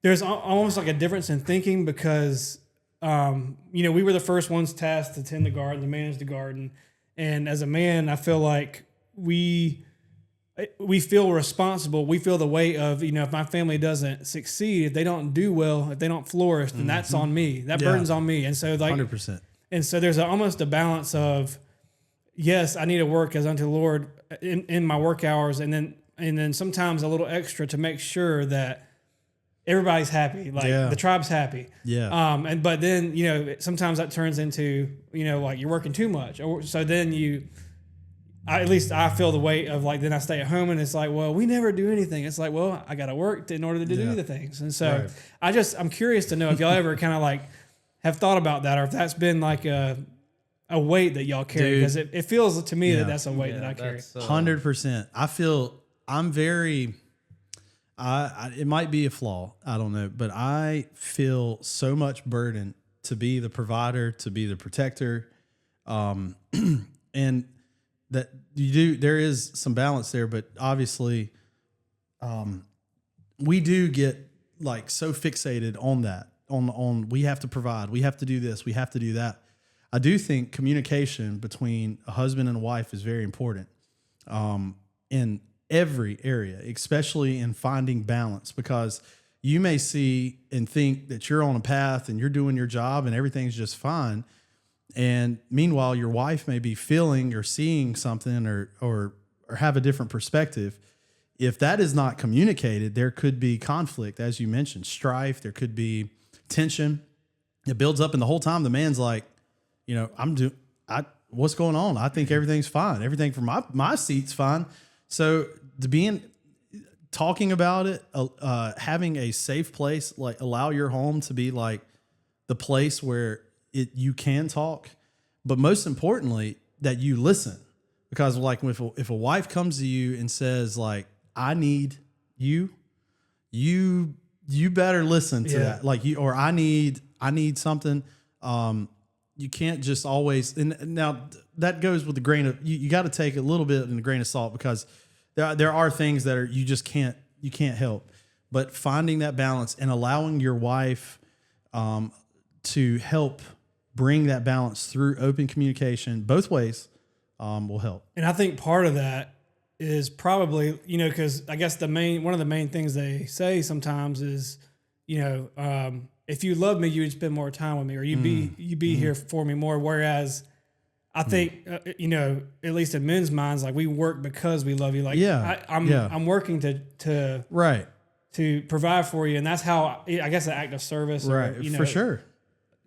Speaker 2: there's almost like a difference in thinking because we were the first ones tasked to tend the garden, to manage the garden, and as a man, I feel like we feel responsible. We feel the weight of, if my family doesn't succeed, if they don't do well, if they don't flourish, then that's on me. That burden's on me. And so
Speaker 3: 100%.
Speaker 2: And so there's almost a balance of, yes, I need to work as unto the Lord in my work hours. And then sometimes a little extra to make sure that everybody's happy. Like the tribe's happy.
Speaker 3: Yeah.
Speaker 2: But then, sometimes that turns into, like you're working too much. So then at least I feel the weight of like, then I stay at home and it's like, well, we never do anything. It's like, well, I got to work in order to do the things. And so I'm curious to know if y'all ever kind of like have thought about that or if that's been like a weight that y'all carry. Because it feels to me that that's a weight that I carry.
Speaker 3: 100%. I feel I'm very, it might be a flaw. I don't know, but I feel so much burden to be the provider, to be the protector. And that there is some balance there, but obviously, we do get like so fixated on that, on we have to provide, we have to do this, we have to do that. I do think communication between a husband and a wife is very important. And every area, especially in finding balance, because you may see and think that you're on a path and you're doing your job and everything's just fine. And meanwhile, your wife may be feeling or seeing something or have a different perspective. If that is not communicated, there could be conflict, as you mentioned, strife. There could be tension. It builds up, and the whole time the man's like, what's going on? I think everything's fine. Everything from my seat's fine. So talking about it, having a safe place, like allow your home to be like the place where you can talk, but most importantly, that you listen. Because like if a wife comes to you and says like, I need you better listen to that. Like I need something. You can't just always, and now that goes with the grain of, you got to take a little bit in a grain of salt, because there are things that you can't help, but finding that balance and allowing your wife, to help bring that balance through open communication both ways, will help.
Speaker 2: And I think part of that is probably, because I guess one of the main things they say sometimes is, if you love me, you would spend more time with me, or you'd be here for me more. Whereas I think, at least in men's minds, like we work because we love you. Like I'm working to provide for you. And that's how, I guess, an act of service,
Speaker 3: right? Or, for sure.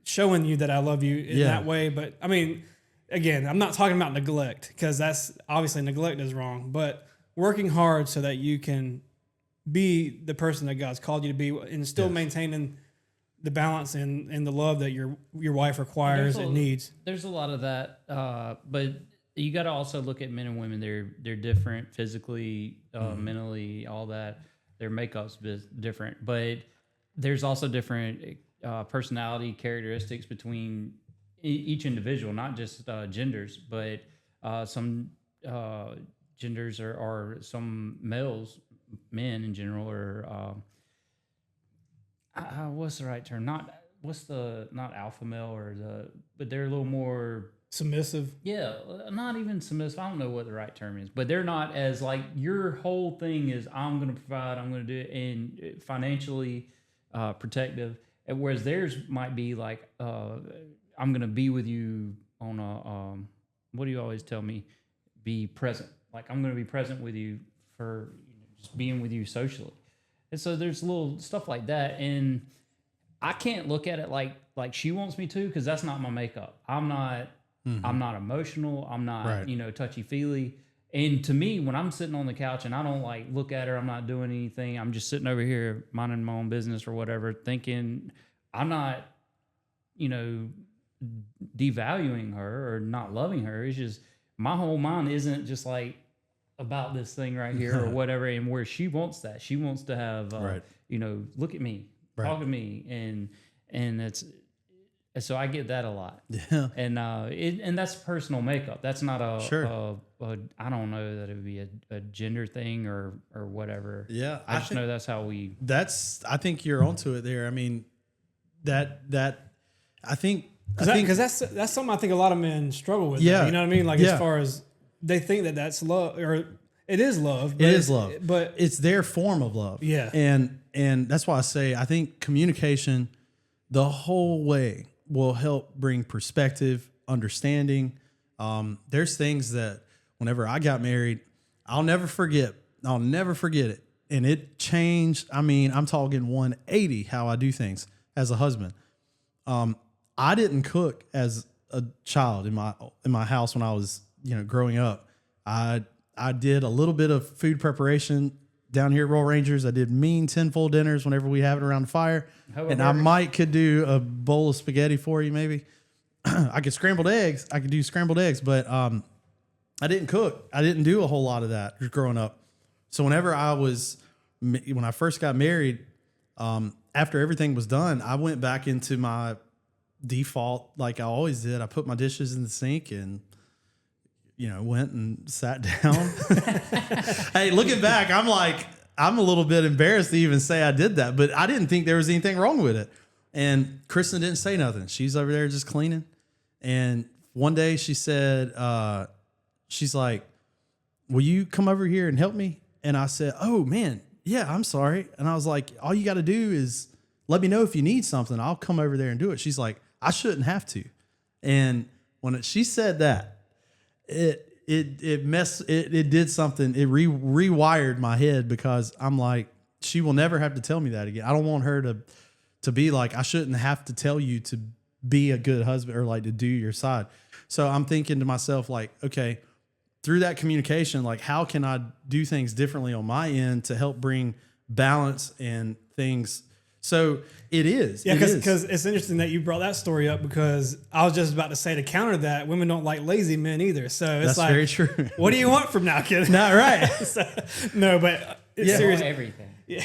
Speaker 2: Showing you that I love you in that way. But I mean, again, I'm not talking about neglect, because that's obviously neglect is wrong, but working hard so that you can be the person that God's called you to be, and still maintaining the balance and the love that your wife requires and needs. There's
Speaker 4: a lot of that, but you got to also look at men and women. They're different physically, mentally, all that. Their makeup's different, but there's also different personality characteristics between each individual, not just genders, but some genders or some men in general, or what's the right term? Not alpha male, but they're a little more
Speaker 2: submissive.
Speaker 4: Yeah, not even submissive. I don't know what the right term is, but they're not as like, your whole thing is I'm going to provide, I'm going to do it, and financially protective. Whereas theirs might be like, I'm going to be with you on a, what do you always tell me? Be present. Like, I'm going to be present with you for just being with you socially. And so there's little stuff like that. And I can't look at it like she wants me to, because that's not my makeup. I'm not emotional. I'm not, touchy feely. And to me, when I'm sitting on the couch and I don't like look at her, I'm not doing anything. I'm just sitting over here minding my own business or whatever, thinking I'm not, devaluing her or not loving her. It's just my whole mind isn't just like about this thing right here or whatever. And where she wants that, she wants to have, look at me, talk to me. And it's, so I get that a lot.
Speaker 3: Yeah.
Speaker 4: And that's personal makeup. That's not I don't know that it would be a gender thing or whatever.
Speaker 3: Yeah.
Speaker 4: I just know that's how
Speaker 3: I think you're onto it there. I mean, I think
Speaker 2: that's something I think a lot of men struggle with.
Speaker 3: Yeah.
Speaker 2: You know what I mean? Like, as far as they think that's love, or it is love.
Speaker 3: It is love,
Speaker 2: but
Speaker 3: it's their form of love.
Speaker 2: Yeah.
Speaker 3: And that's why I say, I think communication the whole way will help bring perspective, understanding. There's things that whenever I got married, I'll never forget it. And it changed. I mean, I'm talking 180 how I do things as a husband. I didn't cook as a child in my house when I was, growing up. I did a little bit of food preparation down here at Royal Rangers. I did mean 10-fold dinners whenever we have it around the fire. And I could do a bowl of spaghetti for you, maybe. I could do scrambled eggs, but I didn't cook. I didn't do a whole lot of that growing up. So when I first got married, after everything was done, I went back into my default like I always did. I put my dishes in the sink and went and sat down. Hey, looking back, I'm a little bit embarrassed to even say I did that, but I didn't think there was anything wrong with it. And Kristen didn't say nothing. She's over there just cleaning. And one day she said, she's like, will you come over here and help me? And I said, oh man, yeah, I'm sorry. And I was like, all you got to do is let me know if you need something. I'll come over there and do it. She's like, I shouldn't have to. And when she said that, it did something. It rewired my head, because I'm like, she will never have to tell me that again. I don't want her to be like, I shouldn't have to tell you to be a good husband or like to do your side. So I'm thinking to myself, like, okay, through that communication, like, how can I do things differently on my end to help bring balance and things? So it is.
Speaker 2: Yeah, because it's interesting that you brought that story up, because I was just about to say, to counter that, women don't like lazy men either. So it's
Speaker 3: that's
Speaker 2: like,
Speaker 3: very true.
Speaker 2: What do you want from now, kid?
Speaker 3: Not right.
Speaker 2: No, but it's serious.
Speaker 4: Everything.
Speaker 2: Yeah.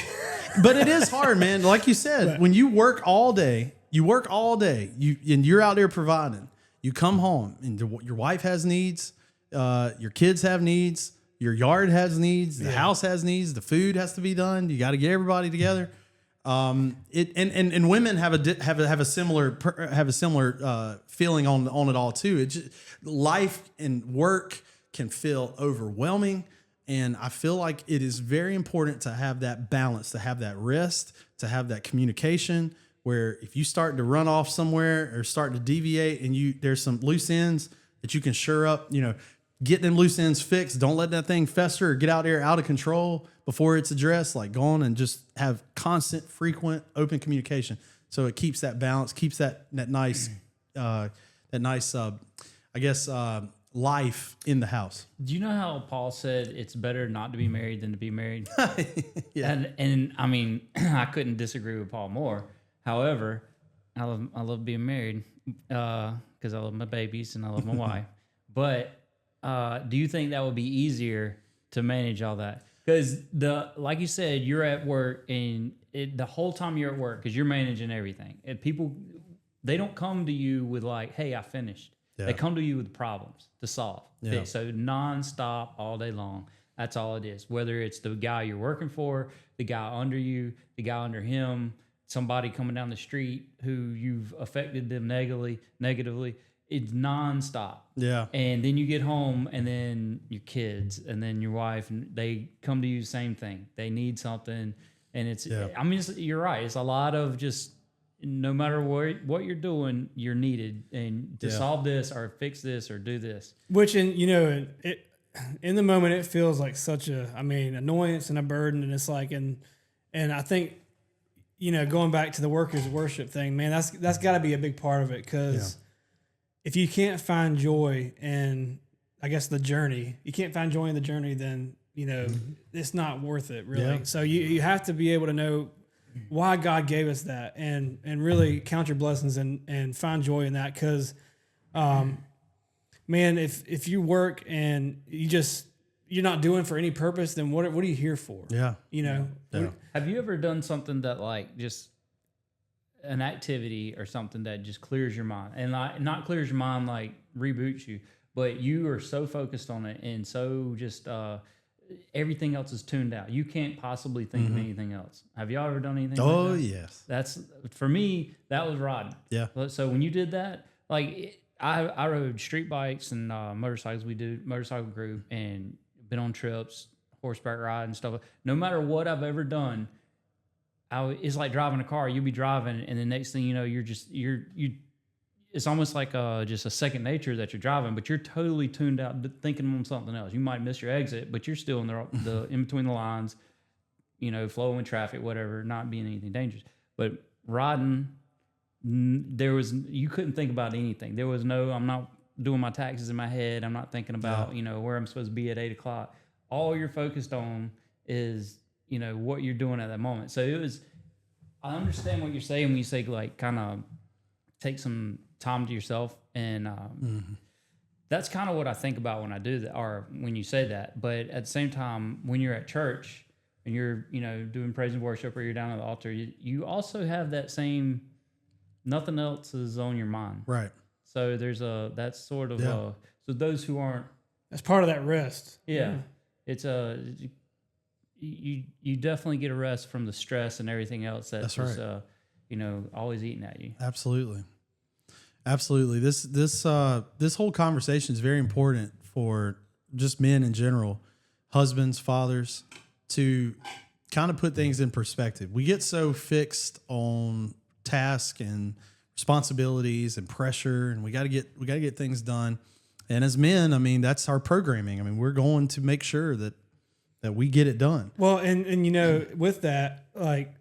Speaker 3: But it is hard, man. Like you said, when you work all day, and you're out there providing. You come home and your wife has needs, your kids have needs, your yard has needs, the house has needs, the food has to be done. You got to get everybody together. And women have a similar feeling on it all too. It just, life and work can feel overwhelming, and I feel like it is very important to have that balance, to have that rest, to have that communication. Where if you start to run off somewhere or start to deviate, and there's some loose ends that you can shore up, get them loose ends fixed. Don't let that thing fester or get out there out of control before it's addressed. Like, go on and just have constant, frequent, open communication. So it keeps that balance, keeps that nice, life in the house.
Speaker 4: Do you know how Paul said it's better not to be married than to be married?
Speaker 3: Yeah.
Speaker 4: And I mean, I couldn't disagree with Paul more. However, I love being married because I love my babies and I love my wife. But do you think that would be easier to manage all that? Because like you said, you're at work, and the whole time you're at work, because you're managing everything. And people, they don't come to you with like, "Hey, I finished." Yeah. They come to you with problems to solve. Yeah. So nonstop all day long. That's all it is. Whether it's the guy you're working for, the guy under you, the guy under him, somebody coming down the street who you've affected them negatively, it's nonstop. Yeah. And then you get home, and then your kids, and then your wife, and they come to you, same thing. They need something. And it's, I mean, you're right. It's a lot of just, no matter what you're doing, you're needed, and to solve this or fix this or do this.
Speaker 2: Which, in the moment, it feels like such annoyance and a burden. And it's like, and I think, going back to the workers' worship thing, man, that's got to be a big part of it. Because if you can't find joy in, I guess, the journey, then, it's not worth it, really. Yeah. So you have to be able to know why God gave us that, and really count your blessings and find joy in that. Because, man, if you work and you're not doing for any purpose, then what are you here for? Yeah.
Speaker 4: Have you ever done something that, like, just an activity or something that just clears your mind, and not clears your mind, like reboots you, but you are so focused on it and so just, everything else is tuned out. You can't possibly think of anything else. Have y'all ever done anything like that? Yes. That's, for me, that was riding. Yeah. So when you did that, like, I rode street bikes and motorcycles. We did motorcycle group and been on trips, horseback ride and stuff. No matter what I've ever done, it's like driving a car. You'll be driving, and the next thing you know, it's almost like just a second nature that you're driving, but you're totally tuned out, thinking on something else. You might miss your exit, but you're still in the in between the lines, flowing traffic, whatever, not being anything dangerous. But riding, you couldn't think about anything. There was no, I'm not doing my taxes in my head. I'm not thinking about, where I'm supposed to be at 8 o'clock. All you're focused on is, what you're doing at that moment. So I understand what you're saying when you say, like, kind of take some time to yourself. And that's kind of what I think about when I do that, or when you say that. But at the same time, when you're at church and you're, doing praise and worship, or you're down at the altar, you also have that same, nothing else is on your mind. Right. So that's sort of, so those who aren't.
Speaker 2: That's part of that rest.
Speaker 4: Yeah. It's you definitely get a rest from the stress and everything else that's just, always eating at you.
Speaker 3: Absolutely. Absolutely. This whole conversation is very important for just men in general, husbands, fathers, to kind of put things in perspective. We get so fixed on task and responsibilities and pressure, and we got to get things done. And as men, I mean, that's our programming. I mean, we're going to make sure that we get it done.
Speaker 2: Well, and you know, with that, like,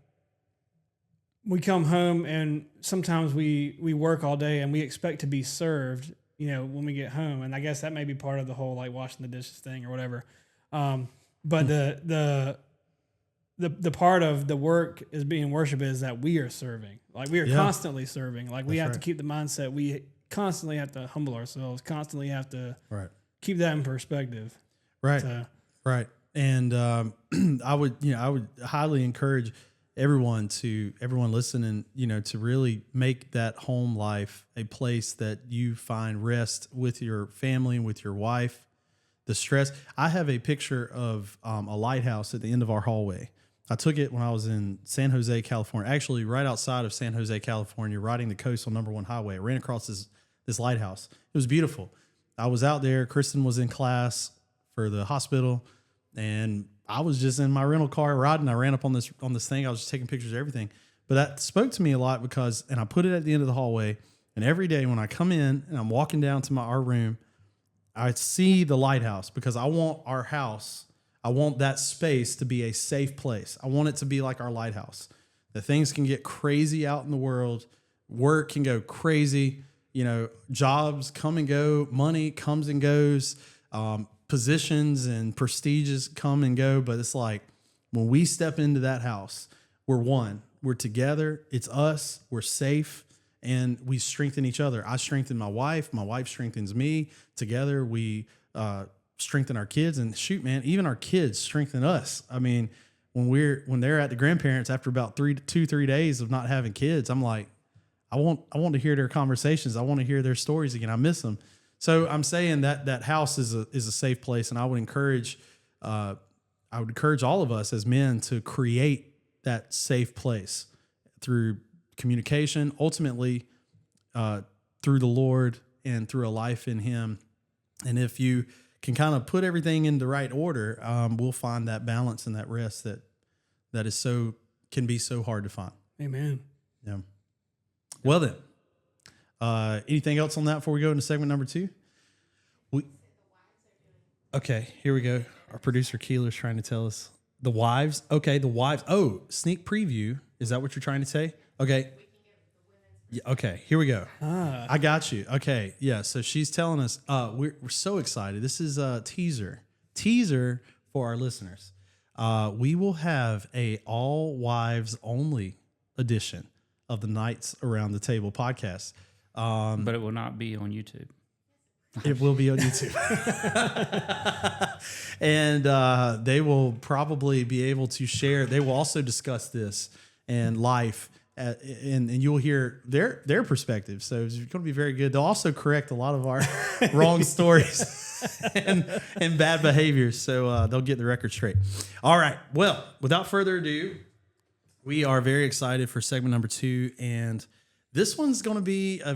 Speaker 2: we come home and sometimes we work all day and we expect to be served, you know, when we get home. And I guess that may be part of the whole like washing the dishes thing or whatever. But the part of the work is being worship is that we are serving. Like we are constantly serving. Like we have to keep the mindset. We constantly have to humble ourselves, constantly have to keep that in perspective.
Speaker 3: Right.
Speaker 2: So,
Speaker 3: right. And I would highly encourage everyone listening, you know, to really make that home life a place that you find rest with your family and with your wife. The stress. I have a picture of a lighthouse at the end of our hallway. I took it when I was in San Jose, California, actually right outside of San Jose, California, riding the coastal #1 highway. I ran across this lighthouse. It was beautiful. I was out there. Kristen was in class for the hospital, and I was just in my rental car riding. I ran up on this thing. I was just taking pictures of everything. But that spoke to me a lot because, and I put it at the end of the hallway, and every day when I come in and I'm walking down to our room, I see the lighthouse because I want our house, I want that space to be a safe place. I want it to be like our lighthouse. That things can get crazy out in the world. Work can go crazy. You know, jobs come and go. Money comes and goes. Positions and prestiges come and go. But it's like when we step into that house, we're one. We're together. It's us. We're safe. And we strengthen each other. I strengthen my wife. My wife strengthens me. Together, we strengthen our kids. And shoot, man, even our kids strengthen us. I mean, when they're at the grandparents after about 3 days of not having kids, I'm like, I want to hear their conversations. I want to hear their stories again. I miss them. So I'm saying that house is a safe place, and I would encourage all of us as men to create that safe place through communication, ultimately through the Lord and through a life in Him. And if you can kind of put everything in the right order, we'll find that balance and that rest that is can be so hard to find.
Speaker 2: Amen.
Speaker 3: Yeah. Well then, anything else on that before we go into segment number 2? Okay, here we go. Our producer Keeler's trying to tell us the wives. Okay, the wives. Oh, sneak preview. Is that what you're trying to say? Okay. Yeah, okay, here we go. I got you. Okay, yeah. So she's telling us. We're so excited. This is a teaser for our listeners. We will have a all wives only edition of the Nights Around the Table podcast.
Speaker 4: But it will not be on YouTube.
Speaker 3: It will be on YouTube. And they will probably be able to share. They will also discuss this and life, and you'll hear their perspective. So it's going to be very good. They'll also correct a lot of our wrong stories and bad behaviors. So they'll get the record straight. All right. Well, without further ado, we are very excited for segment number 2, and this one's going to be a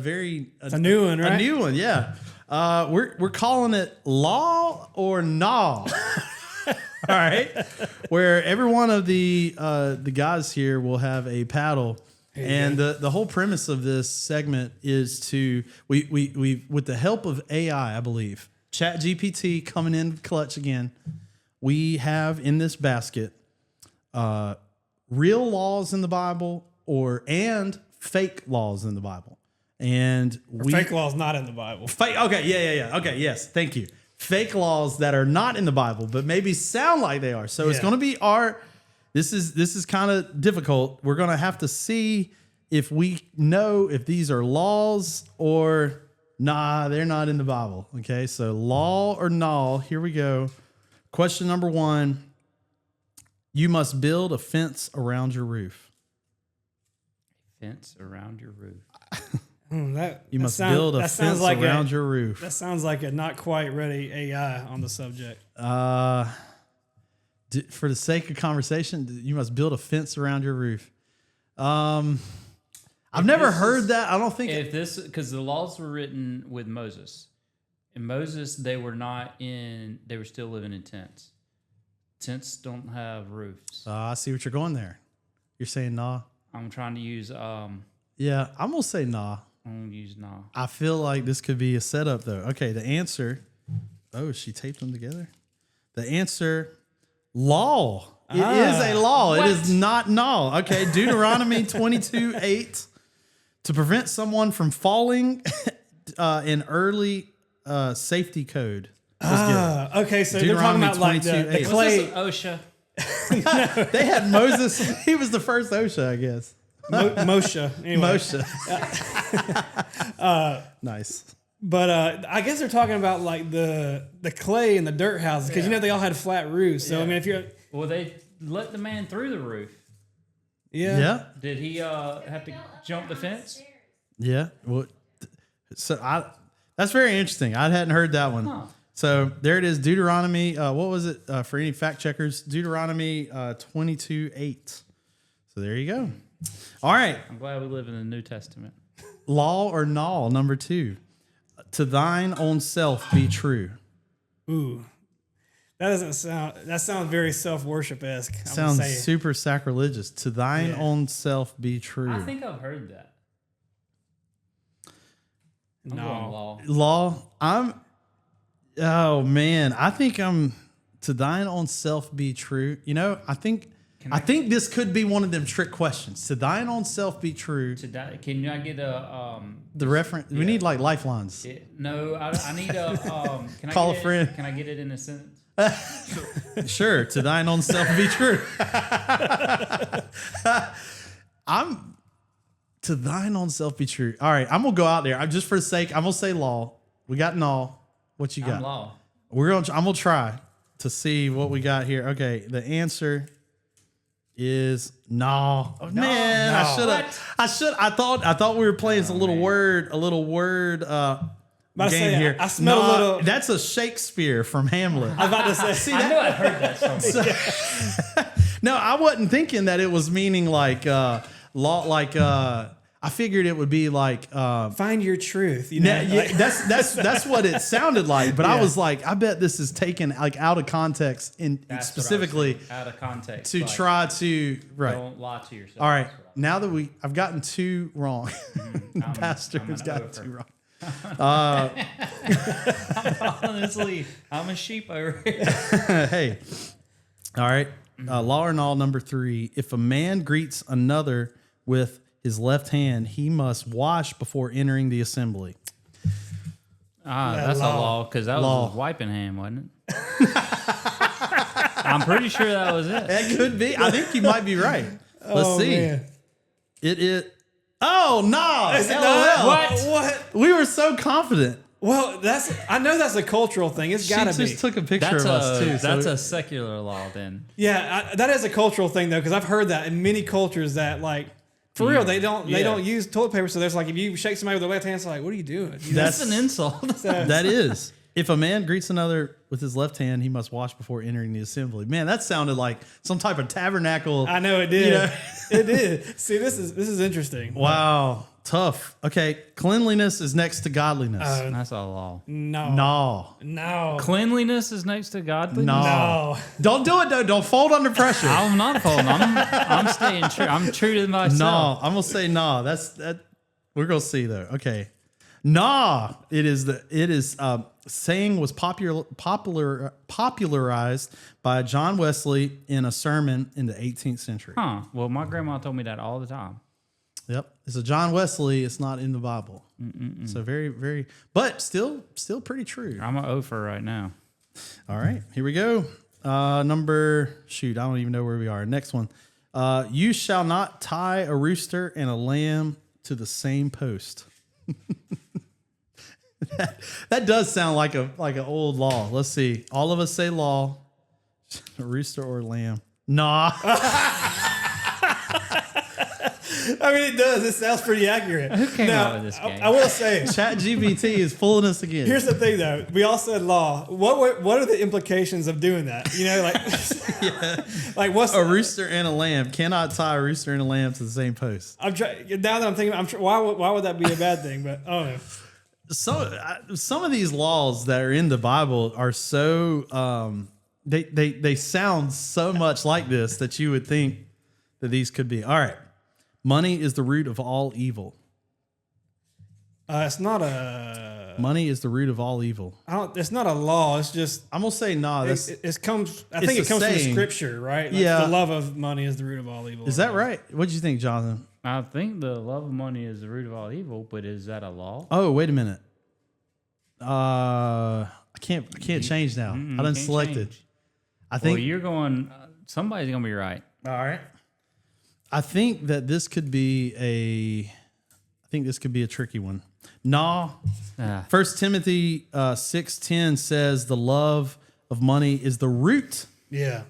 Speaker 2: new one, right?
Speaker 3: A new one, yeah. We're calling it Law or Nah. All right, where every one of the guys here will have a paddle, and the whole premise of this segment is to we with the help of AI, I believe, ChatGPT coming in clutch again. We have in this basket real laws in the Bible and fake laws in the Bible. And
Speaker 2: fake laws not in the Bible.
Speaker 3: Fake. Okay. Yeah. Okay. Yes. Thank you. Fake laws that are not in the Bible, but maybe sound like they are. So it's going to be this is kind of difficult. We're going to have to see if we know if these are laws or nah, they're not in the Bible. Okay. So law or nah, here we go. Question number 1. You must build a fence around your roof.
Speaker 4: Fence around your roof.
Speaker 3: You must build a fence around your roof.
Speaker 2: That sounds like a not quite ready AI on the subject.
Speaker 3: For the sake of conversation, you must build a fence around your roof. I've never heard that. I don't think
Speaker 4: because the laws were written with Moses. In Moses, they were still living in tents. Tents don't have roofs.
Speaker 3: I see what you're going there. You're saying nah.
Speaker 4: I'm trying to use
Speaker 3: Yeah, I'm gonna say nah.
Speaker 4: I'm gonna use nah.
Speaker 3: I feel like this could be a setup though. Okay, the answer. Oh, she taped them together. The answer, law. It is a law.
Speaker 4: What?
Speaker 3: It is not nah. Okay, Deuteronomy 22:8. To prevent someone from falling, an early safety code.
Speaker 2: Okay, so they're talking about like the
Speaker 3: 22:8.
Speaker 2: clay.
Speaker 4: OSHA.
Speaker 3: They had Moses. He was the first OSHA, I guess.
Speaker 2: Moshe. Anyway.
Speaker 3: Moshe. Nice.
Speaker 2: But I guess they're talking about like the clay and the dirt houses because they all had flat roofs. So I mean, if you're
Speaker 4: Well, they let the man through the roof.
Speaker 3: Yeah.
Speaker 4: Did he have to jump the fence?
Speaker 3: Yeah. Well, that's very interesting. I hadn't heard that one.
Speaker 4: Huh.
Speaker 3: So there it is. Deuteronomy. What was it for any fact checkers? Deuteronomy 22:8. So there you go. All right.
Speaker 4: I'm glad we live in the New Testament.
Speaker 3: Law or null, number 2. To thine own self be true.
Speaker 2: ooh, that sounds very self-worship esque.
Speaker 3: Sounds super sacrilegious. To thine own self be true.
Speaker 4: I think I've heard that. I'm going law.
Speaker 3: Law. Oh man, I think I'm to thine own self be true. You know, I think this could be one of them trick questions. To thine own self be true.
Speaker 4: Can I get a
Speaker 3: The reference. We need like lifelines.
Speaker 4: no, I need a can I
Speaker 3: Call
Speaker 4: get
Speaker 3: a friend.
Speaker 4: Can I get it in a sentence?
Speaker 3: Sure. To thine own self be true. To thine own self be true. All right, I'm gonna go out there. I'm just for the sake. I'm gonna say law. We got null. What you got?
Speaker 4: I'm law.
Speaker 3: I'm gonna try to see what we got here. Okay, the answer is no. Oh, man,
Speaker 2: No.
Speaker 3: I thought we were playing a little word game here.
Speaker 2: I smell a little.
Speaker 3: That's a Shakespeare from Hamlet.
Speaker 2: I was about to say.
Speaker 4: I knew I'd heard that somewhere.
Speaker 3: No, I wasn't thinking that it was meaning like law. Like I figured it would be like
Speaker 2: Find your truth. You know,
Speaker 3: yeah, that's what it sounded like. But I was like, I bet this is taken like out of context
Speaker 4: That's
Speaker 3: specifically
Speaker 4: what I was thinking, out of context
Speaker 3: to
Speaker 4: like,
Speaker 3: try to right.
Speaker 4: Don't lie to yourself.
Speaker 3: All right.
Speaker 4: That's what
Speaker 3: Now that I've gotten 2 wrong. Pastor
Speaker 4: I'm
Speaker 3: has
Speaker 4: an
Speaker 3: gotten
Speaker 4: over.
Speaker 3: 2 wrong.
Speaker 4: Honestly, I'm a sheep over here.
Speaker 3: Hey. All right. Law or null number 3. If a man greets another with his left hand, he must wash before entering the assembly.
Speaker 4: That's a law because that
Speaker 3: Law.
Speaker 4: was his wiping hand, wasn't it? I'm pretty sure that was it.
Speaker 3: That could be. I think you might be right. Let's see.
Speaker 2: Man.
Speaker 3: It is. Oh, no. LOL.
Speaker 2: What?
Speaker 3: We were so confident.
Speaker 2: Well, I know that's a cultural thing. It's got to
Speaker 3: She
Speaker 2: be.
Speaker 3: just took a picture
Speaker 4: That's
Speaker 3: of us, too.
Speaker 4: that's
Speaker 3: so
Speaker 4: a secular law then.
Speaker 2: Yeah, that is a cultural thing though, because I've heard that in many cultures that like for real they don't use toilet paper. So there's like if you shake somebody with the left hand, it's like what are you doing? You know?
Speaker 4: That's an insult.
Speaker 3: that is. If a man greets another with his left hand, he must wash before entering the assembly. Man, that sounded like some type of tabernacle.
Speaker 2: I know it did.
Speaker 3: You know?
Speaker 2: It did. See, this is interesting.
Speaker 3: Wow. Tough. Okay. Cleanliness is next to godliness.
Speaker 4: That's a law.
Speaker 2: No.
Speaker 3: No.
Speaker 4: Cleanliness is next to godliness.
Speaker 3: No. Don't do it, though. Don't fold under pressure.
Speaker 4: I'm not folding. I'm staying true. I'm true to myself.
Speaker 3: No. I'm going to say no. That. We're going to see, though. Okay. Nah. It is saying was popularized by John Wesley in a sermon in the 18th century.
Speaker 4: Huh. Well, my grandma told me that all the time.
Speaker 3: Yep. It's a John Wesley. It's not in the Bible. So very, very, but still pretty true.
Speaker 4: I'm an ofer right now.
Speaker 3: All right, here we go. I don't even know where we are. Next one. You shall not tie a rooster and a lamb to the same post. that does sound like an old law. Let's see. All of us say law. A rooster or a lamb. Nah.
Speaker 2: I mean, it does. It sounds pretty accurate.
Speaker 4: Who came up with this game?
Speaker 2: I will say,
Speaker 3: ChatGPT is fooling us again.
Speaker 2: here's the thing, though. We all said law. What are the implications of doing that? You know, like, like what's
Speaker 3: a rooster and a lamb cannot tie a rooster and a lamb to the same post.
Speaker 2: Now that I'm thinking, why would that be a bad thing? But I don't know.
Speaker 3: So some of these laws that are in the Bible are so they sound so much like this that you would think that these could be. All right. Money is the root of all evil.
Speaker 2: It's not a.
Speaker 3: Money is the root of all evil.
Speaker 2: It's not a law. It's just.
Speaker 3: I'm gonna say no. That's
Speaker 2: It comes. I
Speaker 3: it's
Speaker 2: think
Speaker 3: a
Speaker 2: it comes from
Speaker 3: saying.
Speaker 2: Scripture, right? Like
Speaker 3: Yeah.
Speaker 2: The love of money is the root of all evil.
Speaker 3: is that right? What do you think, Jonathan?
Speaker 4: I think the love of money is the root of all evil, but is that a law?
Speaker 3: Oh, wait a minute. I can't change now. I done
Speaker 4: can't
Speaker 3: selected.
Speaker 4: change.
Speaker 3: I think.
Speaker 4: Well, you're going. Somebody's gonna be right.
Speaker 3: All right. I think that this could be a tricky one. Nah.
Speaker 4: Ah.
Speaker 3: 1 Timothy 6:10 says the love of money is the root
Speaker 2: Yeah.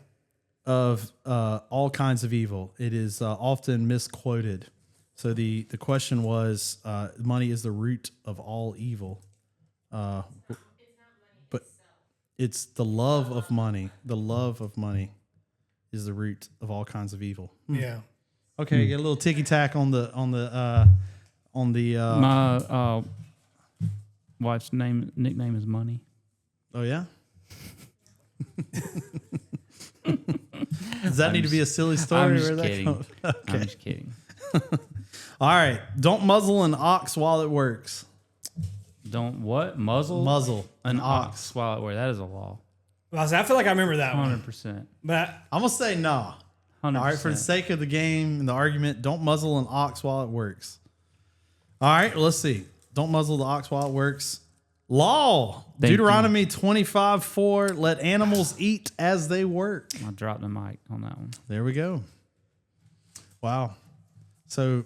Speaker 3: of all kinds of evil. It is often misquoted. So the question was, money is the root of all evil. But it's the love of money. The love of money is the root of all kinds of evil.
Speaker 2: Yeah.
Speaker 3: Okay, get a little ticky tack on the
Speaker 4: My wife's nickname is Money.
Speaker 3: Oh yeah. Does that need to be a silly story?
Speaker 4: I'm just
Speaker 3: Where that
Speaker 4: kidding.
Speaker 3: come- Okay.
Speaker 4: I'm just kidding.
Speaker 3: All right. Don't muzzle an ox while it works.
Speaker 4: Don't what?
Speaker 3: Muzzle
Speaker 4: an ox while it works. That is a law.
Speaker 2: Well, I feel like I remember that one,
Speaker 4: 100%.
Speaker 2: but
Speaker 3: I'm gonna say no.
Speaker 4: 100%.
Speaker 3: All right, for the sake of the game and the argument, don't muzzle an ox while it works. All right, well, let's see. Don't muzzle the ox while it works. Law.
Speaker 4: Thank
Speaker 3: Deuteronomy 25:4. Let animals eat as they work.
Speaker 4: I dropped the mic on that one.
Speaker 3: There we go. Wow. So,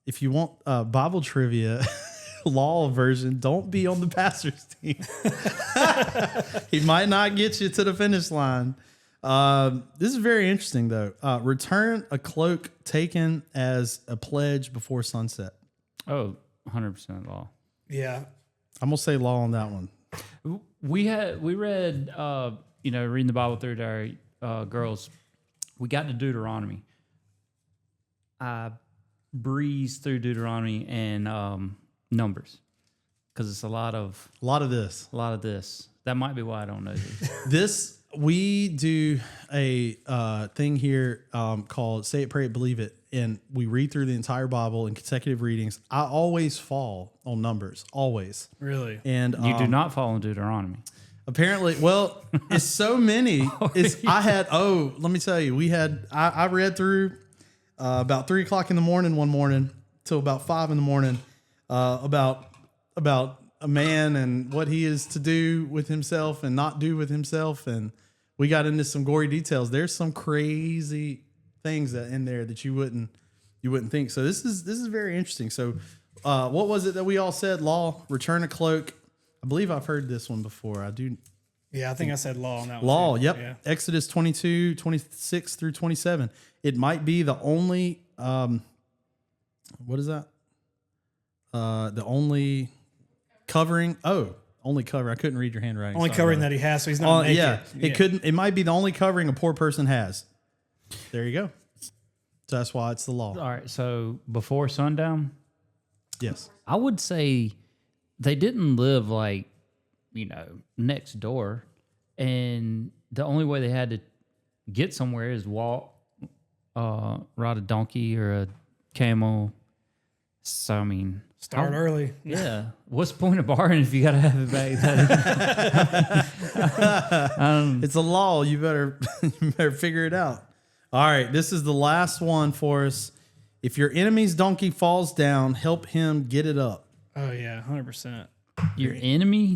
Speaker 3: if you want Bible trivia, law version, don't be on the pastor's team. He might not get you to the finish line. This is very interesting, though. Return a cloak taken as a pledge before sunset.
Speaker 4: Oh, 100% law.
Speaker 2: yeah.
Speaker 3: I'm gonna say law on that one.
Speaker 4: We read, reading the Bible through to our girls. We got to Deuteronomy. I breezed through Deuteronomy and Numbers because it's a lot of
Speaker 3: this.
Speaker 4: That might be why I don't know these.
Speaker 3: We do a thing here called Say It, Pray It, Believe It, and we read through the entire Bible in consecutive readings. I always fall on Numbers, always.
Speaker 2: Really?
Speaker 3: And
Speaker 4: You do not follow Deuteronomy.
Speaker 3: apparently, well, it's so many. Let me tell you, I read through about 3 o'clock in the morning one morning till about 5 in the morning about a man and what he is to do with himself and not do with himself, and we got into some gory details. There's some crazy things that in there that you wouldn't think. So this is very interesting. So what was it that we all said? Law, return a cloak. I believe I've heard this one before. I do.
Speaker 2: Yeah, I think I said law on that one.
Speaker 3: Law,
Speaker 2: too.
Speaker 3: yep.
Speaker 2: Yeah.
Speaker 3: Exodus 22, 26 through 27. It might be the only what is that? The only covering. Oh, only cover. I couldn't read your handwriting.
Speaker 2: Only
Speaker 3: Sorry
Speaker 2: covering
Speaker 3: about
Speaker 2: that he has, so he's not naked.
Speaker 3: Yeah, it might be the only covering a poor person has. There you go. So that's why it's the law.
Speaker 4: All right, so before sundown,
Speaker 3: Yes.
Speaker 4: I would say they didn't live like, next door. And the only way they had to get somewhere is walk, ride a donkey or a camel. So, I mean,
Speaker 2: Start early.
Speaker 4: yeah. What's the point of barring if you got to have it back?
Speaker 3: It's a law. You better figure it out. All right, this is the last one for us. If your enemy's donkey falls down, help him get it up.
Speaker 2: Oh yeah, 100%.
Speaker 4: Your enemy?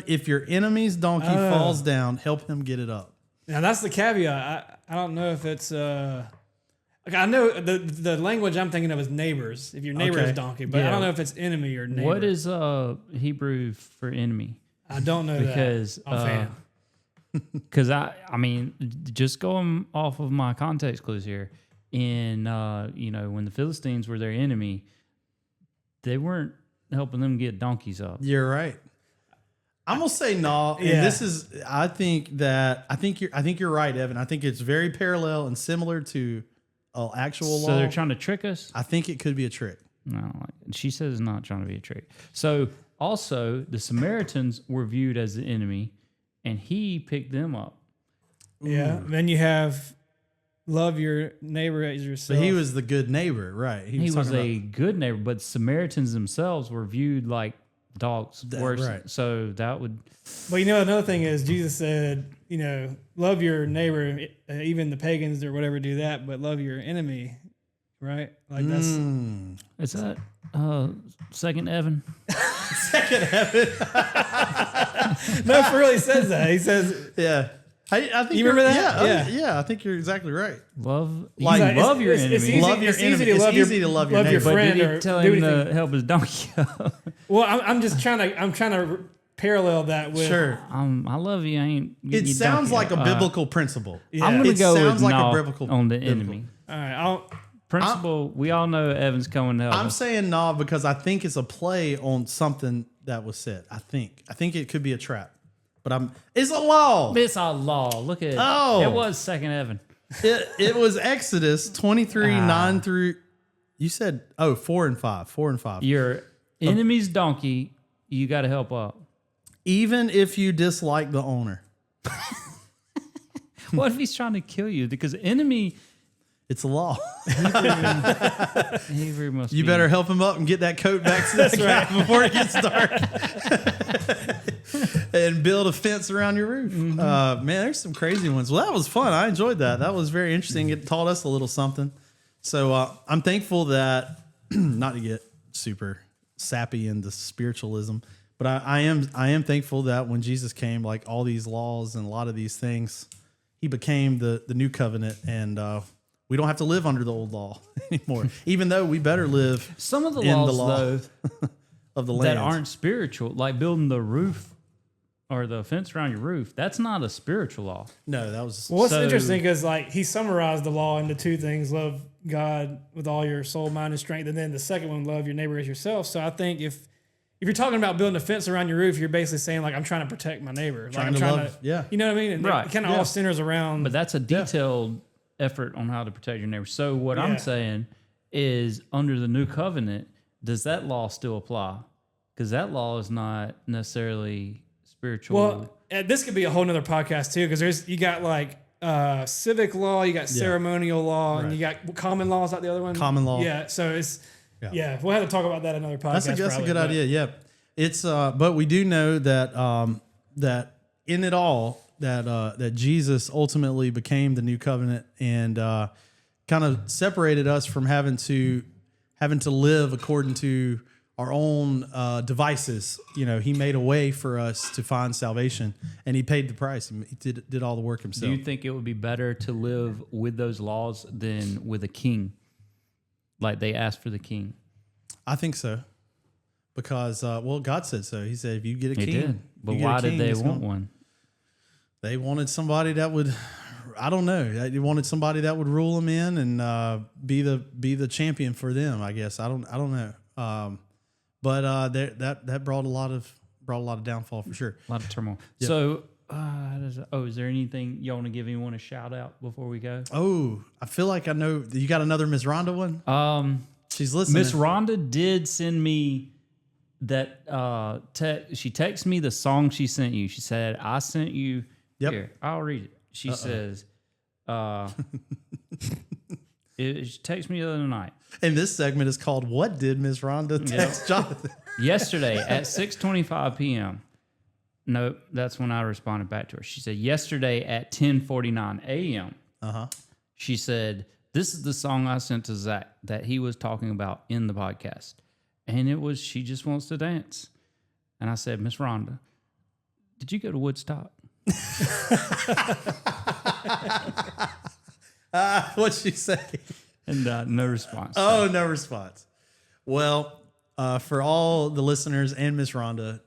Speaker 3: If your enemy's donkey falls down, help him get it up.
Speaker 2: Now that's the caveat. I don't know if it's like I know the language I'm thinking of is neighbors. If your neighbor
Speaker 3: Okay.
Speaker 2: is donkey, but I
Speaker 4: Yeah.
Speaker 2: don't know if it's enemy or neighbor.
Speaker 4: What is Hebrew for enemy?
Speaker 2: I don't know
Speaker 4: Because
Speaker 2: that. Offhand.
Speaker 4: Because I mean, just going off of my context clues here, in when the Philistines were their enemy, they weren't helping them get donkeys up.
Speaker 3: You're right. I'm gonna say no. And
Speaker 2: Yeah.
Speaker 3: this is. I think you're right, Evan. I think it's very parallel and similar to actual law.
Speaker 4: So they're trying to trick us.
Speaker 3: I think it could be a trick.
Speaker 4: No, she says it's not trying to be a trick. So also, the Samaritans were viewed as the enemy, and he picked them up.
Speaker 2: Yeah. Then you have love your neighbor as yourself.
Speaker 3: So he was the good neighbor, right?
Speaker 4: He was
Speaker 3: talking
Speaker 4: a good neighbor, but Samaritans themselves were viewed like dogs. Worse.
Speaker 3: right.
Speaker 4: So that would.
Speaker 2: But another thing is Jesus said, love your neighbor, even the pagans or whatever do that, but love your enemy, right? Like that's
Speaker 4: Is that second Evan?
Speaker 3: second heaven.
Speaker 2: no, it really says that. He says,
Speaker 3: Yeah. I think
Speaker 2: You remember
Speaker 3: you're-
Speaker 2: that?
Speaker 3: Yeah, yeah. I think you're exactly right.
Speaker 4: Love,
Speaker 3: Like,
Speaker 4: you
Speaker 2: It's
Speaker 4: love your
Speaker 2: it's
Speaker 4: enemy.
Speaker 2: easy,
Speaker 3: Love your
Speaker 2: it's easy
Speaker 3: enemy.
Speaker 2: to
Speaker 3: It's
Speaker 2: love
Speaker 3: easy
Speaker 2: your,
Speaker 3: to love your
Speaker 2: your
Speaker 3: neighbor.
Speaker 4: But
Speaker 2: friend
Speaker 4: did
Speaker 2: or
Speaker 4: he tell
Speaker 2: do
Speaker 4: him
Speaker 2: anything.
Speaker 4: to help his donkey up?
Speaker 2: Well, I'm just trying to parallel that with
Speaker 3: Sure.
Speaker 4: I love you. I ain't.
Speaker 3: It
Speaker 4: you
Speaker 3: sounds
Speaker 4: donkey
Speaker 3: like a
Speaker 4: up.
Speaker 3: biblical principle.
Speaker 2: Yeah.
Speaker 4: I'm gonna
Speaker 3: It
Speaker 4: go
Speaker 3: sounds
Speaker 4: with
Speaker 3: like a
Speaker 4: no
Speaker 3: biblical
Speaker 4: on the
Speaker 3: biblical.
Speaker 4: enemy.
Speaker 2: all right.
Speaker 4: Principle. We all know Evan's coming to help
Speaker 3: I'm
Speaker 4: us.
Speaker 3: saying no because I think it's a play on something that was said. I think it could be a trap, but it's a law.
Speaker 4: It's a law. Look at it.
Speaker 3: Oh.
Speaker 4: It was second Evan.
Speaker 3: It was Exodus 23 9 through. You said 4 and 5. 4 and 5.
Speaker 4: Your enemy's donkey, you got to help up.
Speaker 3: Even if you dislike the owner,
Speaker 4: What if he's trying to kill you? Because enemy,
Speaker 3: it's a law.
Speaker 4: he very much.
Speaker 3: You better help him up and get that coat back to the guy before it gets dark. And build a fence around your roof. Man, there's some crazy ones. Well, that was fun. I enjoyed that. That was very interesting. It taught us a little something. So I'm thankful that, not to get super sappy into spiritualism, but I am thankful that when Jesus came, like all these laws and a lot of these things, he became the new covenant, and we don't have to live under the old law anymore. Even though we better live
Speaker 4: Some of the
Speaker 3: in
Speaker 4: laws,
Speaker 3: the law
Speaker 4: though,
Speaker 3: of the land
Speaker 4: that aren't spiritual, like building the roof or the fence around your roof, that's not a spiritual law.
Speaker 3: No, that was
Speaker 2: Well, what's
Speaker 4: So-
Speaker 2: interesting because he summarized the law into two things: love God with all your soul, mind, and strength, and then the second one, love your neighbor as yourself. So I think if you're talking about building a fence around your roof, you're basically saying like I'm trying to protect my neighbor, like I'm
Speaker 3: to
Speaker 2: trying
Speaker 3: love- yeah.
Speaker 2: you know what I mean? And
Speaker 4: Right.
Speaker 2: it kind of
Speaker 3: Yeah.
Speaker 2: all centers around.
Speaker 4: But that's a detailed effort on how to protect your neighbor. So what
Speaker 2: Yeah.
Speaker 4: I'm saying is, under the new covenant, does that law still apply? Because that law is not necessarily spiritual.
Speaker 2: well, this could be a whole nother podcast too, because you got like civic law, you got ceremonial law, and you got common law. Is that the other one?
Speaker 3: Common law.
Speaker 2: Yeah. So it's we'll have to talk about that in another podcast.
Speaker 3: That's a
Speaker 2: probably,
Speaker 3: good
Speaker 2: but-
Speaker 3: idea. Yeah, it's but we do know that that in it all that Jesus ultimately became the new covenant and kind of separated us from having to live according to our own devices. You know, he made a way for us to find salvation, and he paid the price. He did all the work
Speaker 4: Do
Speaker 3: himself.
Speaker 4: you think it would be better to live with those laws than with a king? Like they asked for the king.
Speaker 3: I think so. Because God said so. He said, "If you get a
Speaker 4: He
Speaker 3: king,
Speaker 4: did. But
Speaker 3: you get a
Speaker 4: why did
Speaker 3: king,
Speaker 4: they
Speaker 3: it's
Speaker 4: want
Speaker 3: gonna-"
Speaker 4: one?
Speaker 3: They wanted somebody that would, I don't know. They wanted somebody that would rule them in and be the champion for them. I guess I don't know. But that brought a lot of downfall for sure.
Speaker 4: A lot of turmoil. So, is there anything you want to give anyone a shout out before we go?
Speaker 3: Oh, I feel like I know. You got another Miss Rhonda one? She's listening.
Speaker 4: Miss Rhonda did send me that. She texted me the song she sent you. She said, "I sent you."
Speaker 3: Yep.
Speaker 4: Here, I'll read it. She says, she texted me the other night.
Speaker 3: And this segment is called "What Did Miss Rhonda Text Jonathan?"
Speaker 4: Yesterday at 6:25 p.m. No, that's when I responded back to her. She said yesterday at 10:49 a.m. She said, "This is the song I sent to Zack that he was talking about in the podcast." And it was "She Just Wants to Dance." And I said, "Miss Rhonda, did you go to Woodstock?"
Speaker 3: What'd she say?
Speaker 4: And no response.
Speaker 3: Oh, no response. Well, for all the listeners and Miss Rhonda,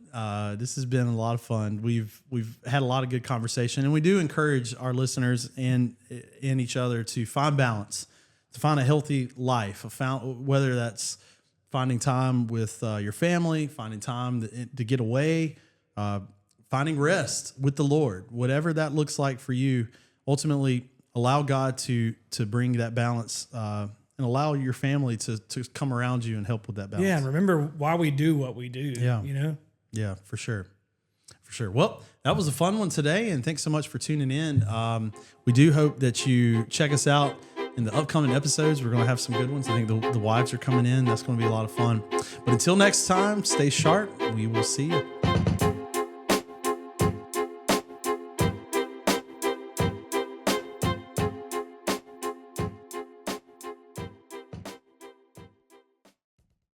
Speaker 3: this has been a lot of fun. We've had a lot of good conversation, and we do encourage our listeners and each other to find balance, to find a healthy life. Whether that's finding time with your family, finding time to get away, finding rest with the Lord, whatever that looks like for you. Ultimately, allow God to bring that balance and allow your family to come around you and help with that balance.
Speaker 2: Yeah, and remember why we do what we do.
Speaker 3: Yeah.
Speaker 2: You know?
Speaker 3: Yeah, for sure. For sure. Well, that was a fun one today, and thanks so much for tuning in. We do hope that you check us out in the upcoming episodes. We're going to have some good ones. I think the wives are coming in. That's going to be a lot of fun. But until next time, stay sharp. We will see you.